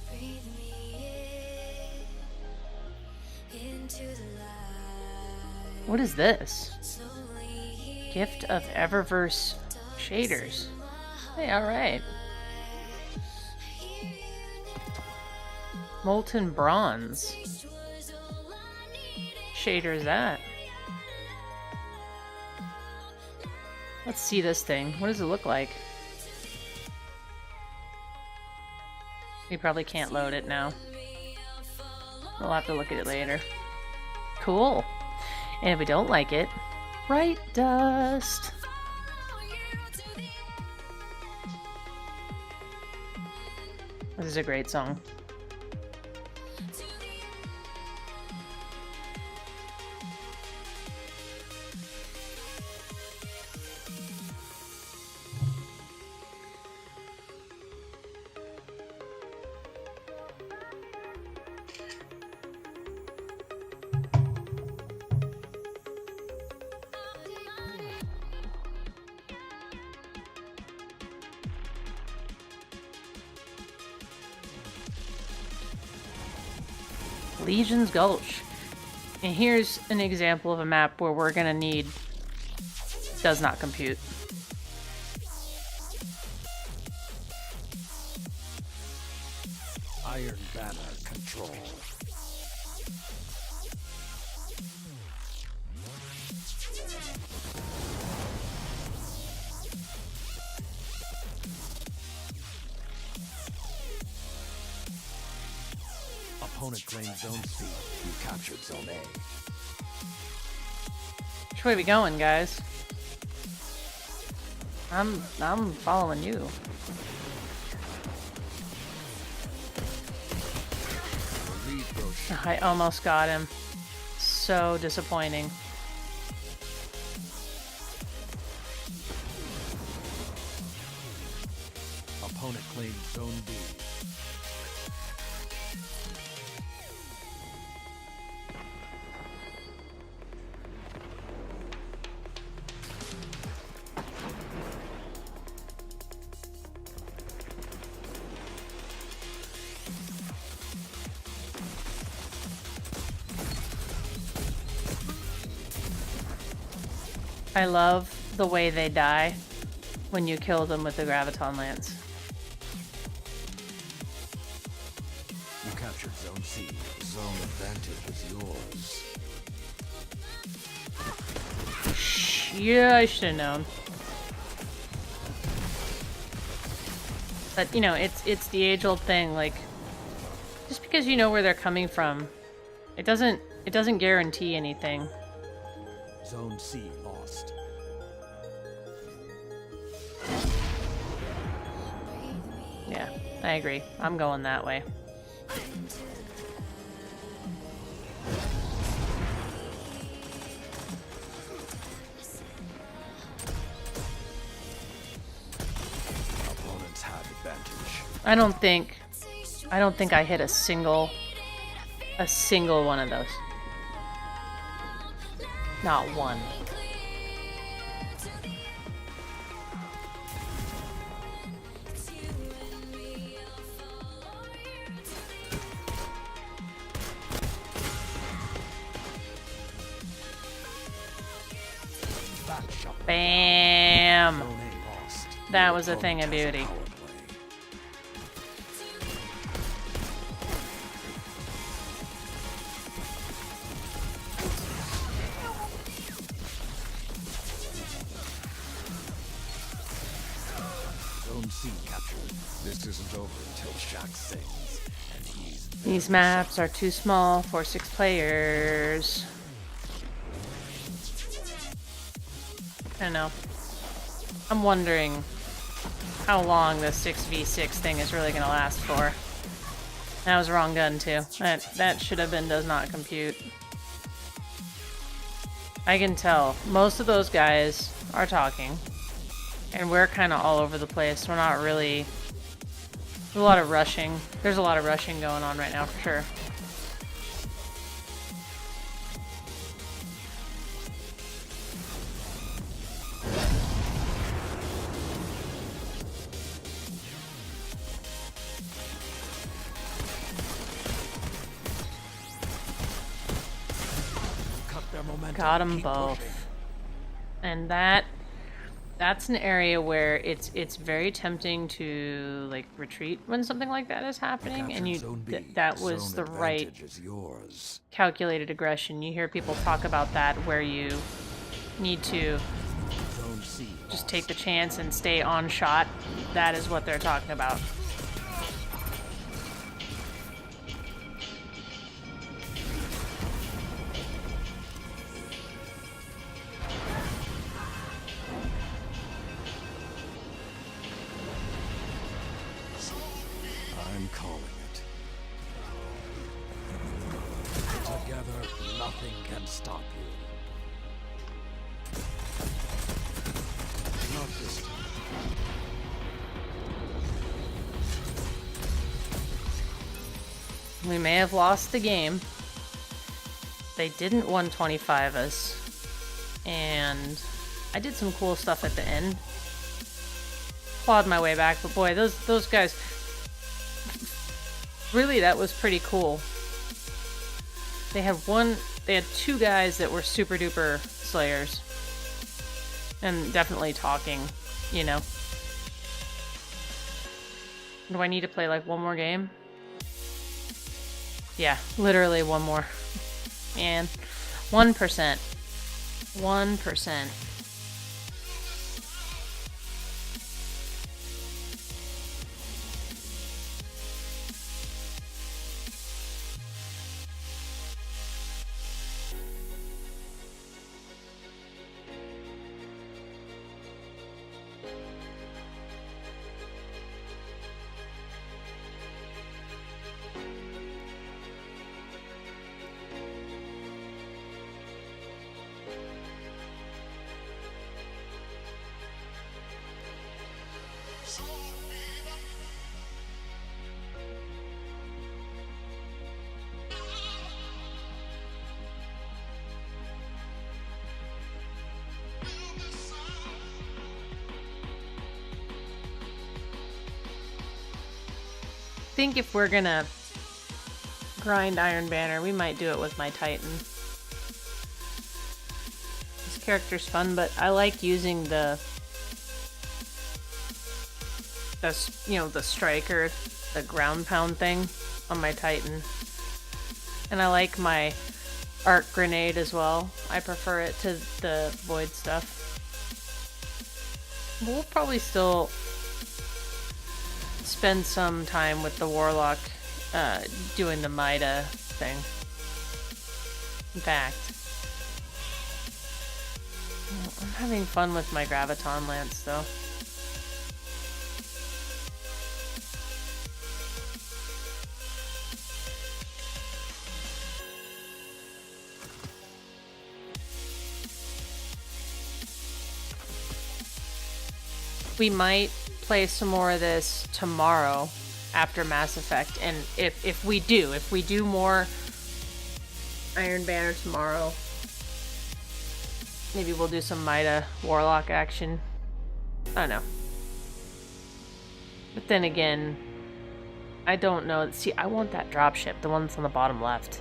Breathe me into the light. What is this? Slowly Gift of Eververse shaders. Hey, alright. Molten bronze. Shader is that? Let's see this thing. What does it look like? We probably can't load it now. We'll have to look at it later. Cool. And if we don't like it, right dust. This is a great song. Legion's Gulch. And here's an example of a map where we're gonna need does not compute. Iron Banner control. Opponent claimed zone C. You captured zone A. Which way we going, guys? I'm following you. The lead grows I almost got him. So disappointing. Opponent claimed zone B. I love the way they die when you kill them with the Graviton Lance. You captured zone C. Zone advantage is yours. Yeah, I should have known. But you know, it's the age-old thing. Like, just because you know where they're coming from, it doesn't guarantee anything. Zone C lost. Yeah, I agree. I'm going that way. Opponents have advantage. I don't think I hit a single one of those. Not one. Back shot. Bam! Zone A lost. That was a Your thing of opponent has beauty. power play. Zone C captured. This isn't over until Shaq sings, and he's These maps are too small for 6 players. I don't know. I'm wondering how long this 6v6 thing is really gonna last for. That was the wrong gun too. That should have been does not compute. I can tell most of those guys are talking, and we're kind of all over the place. We're not really. There's a lot of rushing. There's a lot of rushing going on right now for sure. cut their momentum. Got them Keep both. pushing. And that's an area where it's very tempting to like retreat when something like that is happening, and Captured zone B. that was Zone the right advantage is yours. calculated aggression. You hear people talk about that where you need to Zone C just take the chance and stay on shot. That is what they're talking about. I'm calling it. Together, nothing can stop you. Not this time. We may have lost the game. They didn't 125 us. And I did some cool stuff at the end. Clawed my way back, but boy, those guys... Really, that was pretty cool. They had two guys that were super duper slayers. And definitely talking, you know. Do I need to play like one more game? Yeah, literally one more. Man, 1%. 1%. I think if we're gonna grind Iron Banner, we might do it with my Titan. This character's fun, but I like using the striker, the ground pound thing on my Titan. And I like my arc grenade as well. I prefer it to the void stuff. We'll probably still spend some time with the Warlock doing the Mida thing. In fact, I'm having fun with my Graviton Lance though. We might play some more of this tomorrow after Mass Effect, and if we do more Iron Banner tomorrow, maybe we'll do some Mida Warlock action. I don't know. But then again, I don't know. See, I want that dropship, the one that's on the bottom left.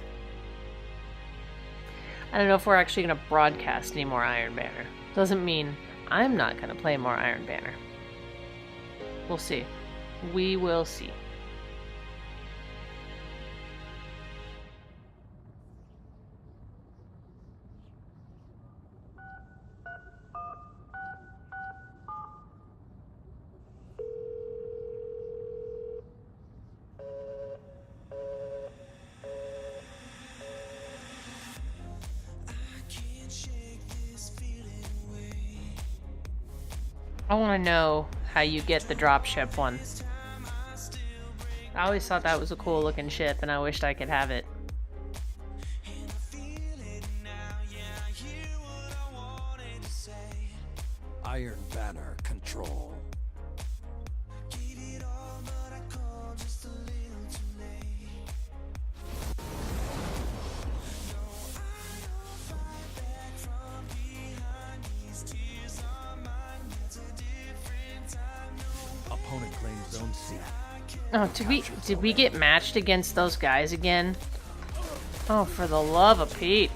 I don't know if we're actually going to broadcast any more Iron Banner. Doesn't mean I'm not going to play more Iron Banner. We'll see. We will see. I want to know how you get the dropship one. I always thought that was a cool looking ship, and I wished I could have it. Iron Banner control. Opponent claims zone C. Oh, did we get matched against those guys again? Oh, for the love of Pete.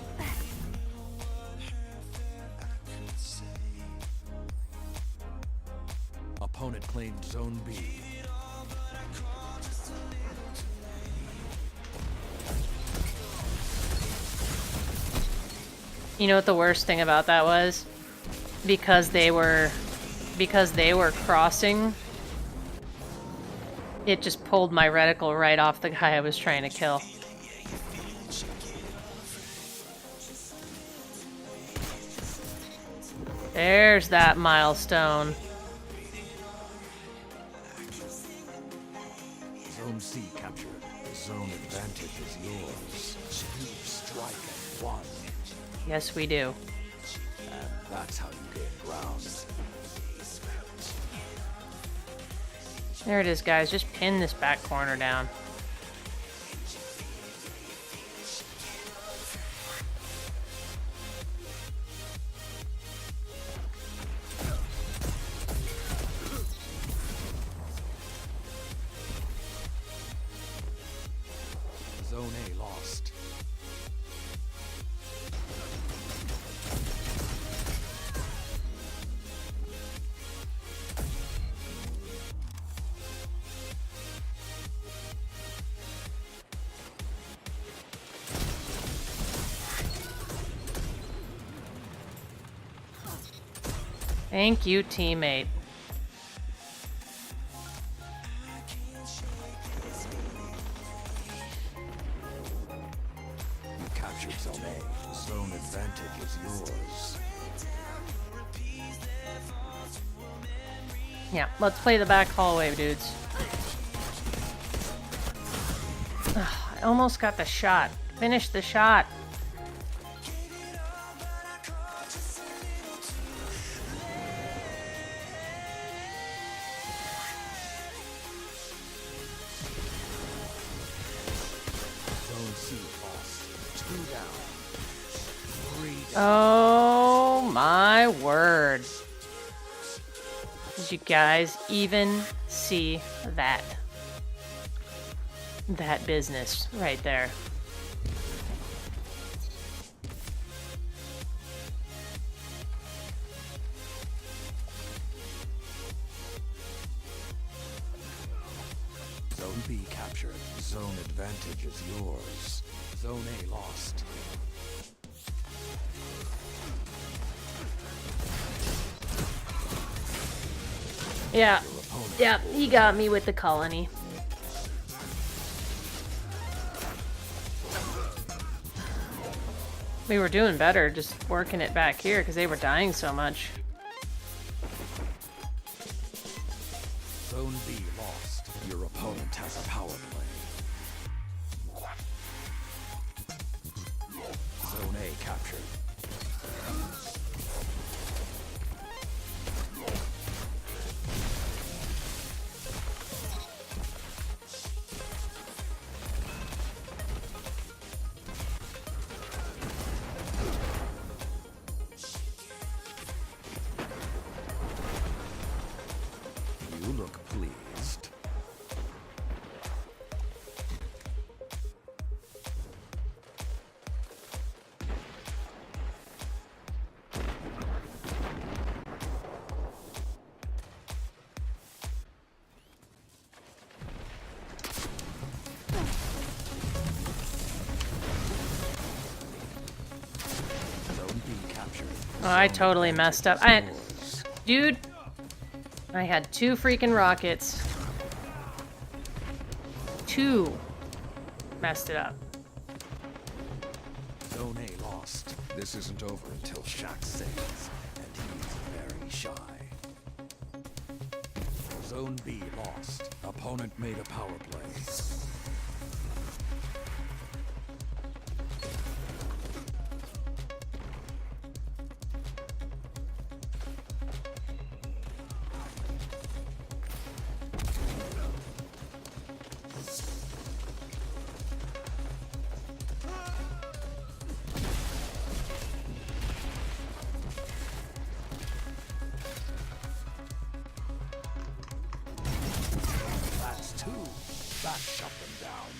Opponent claimed zone B. You know what the worst thing about that was? Because they were because they were crossing, it just pulled my reticle right off the guy I was trying to kill. There's that milestone. Zone C captured. Zone advantage is yours. You strike at one, Yes, we do. and that's how you gain ground. There it is, guys. Just pin this back corner down. Zone A lost. Thank you, teammate. You captured Zone A. Zone advantage is yours. Yeah, let's play the back hallway, dudes. Ugh, I almost got the shot. Finish the shot. Zone C lost. 2 down. 3 down. Oh my word. Did you guys even see that? That business right there. Zone B captured. Zone advantage is yours. Zone A lost. Yeah, Your opponent yeah, he got me with the colony. We were doing better just working it back here because they were dying so much. Zone B lost. Your opponent has a power play. Zone A captured. You look pleased. Zone B captured. Oh, I totally messed up. Dude, I had 2 freaking rockets. 2 messed it up. Zone A lost. This isn't over until Shaq saves, and he's very shy. Zone B lost. Opponent made a power play. That's 2. That shut them down.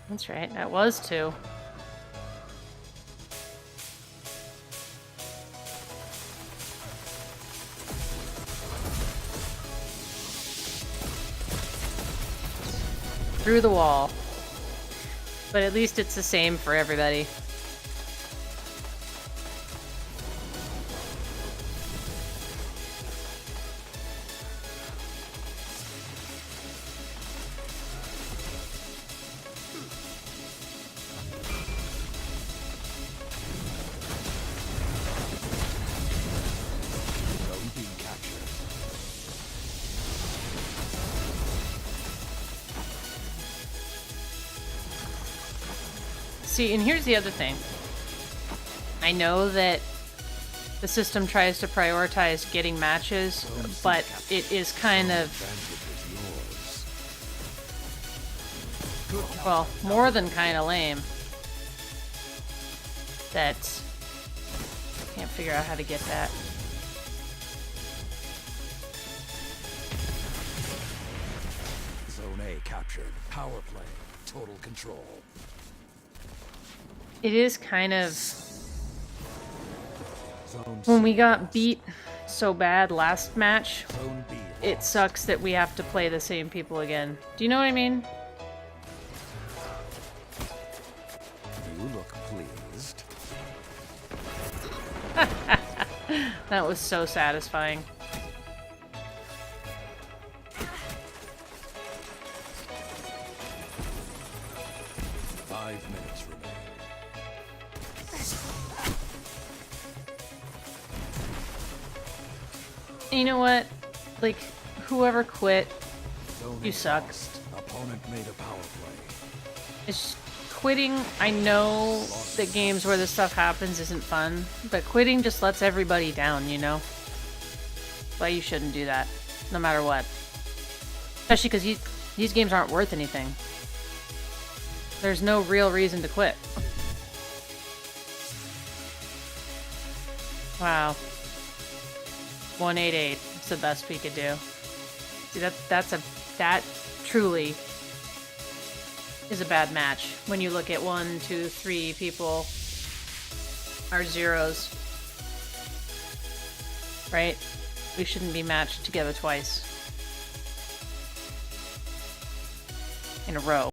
That's right, that was 2. Through the wall. But at least it's the same for everybody. See, and here's the other thing. I know that the system tries to prioritize getting matches, but it is kind of, well, more than kind of lame. That can't figure out how to get that. Zone A captured. Power play. Total control. It is kind of, Zone when C. we got beat so bad last match, Zone B. it sucks that we have to play the same people again. Do you know what I mean? You look pleased. That was so satisfying. Five minutes remain. And you know what? Like, whoever quit, Zone you A suck. lost. Opponent made a power play. It's quitting. I know that games where this stuff happens isn't fun, but quitting just lets everybody down, you know? But you shouldn't do that, no matter what. Especially because these games aren't worth anything. There's no real reason to quit. Wow. 188. It's the best we could do. See, that truly is a bad match. When you look at 1, 2, 3 people are zeros. Right? We shouldn't be matched together twice in a row.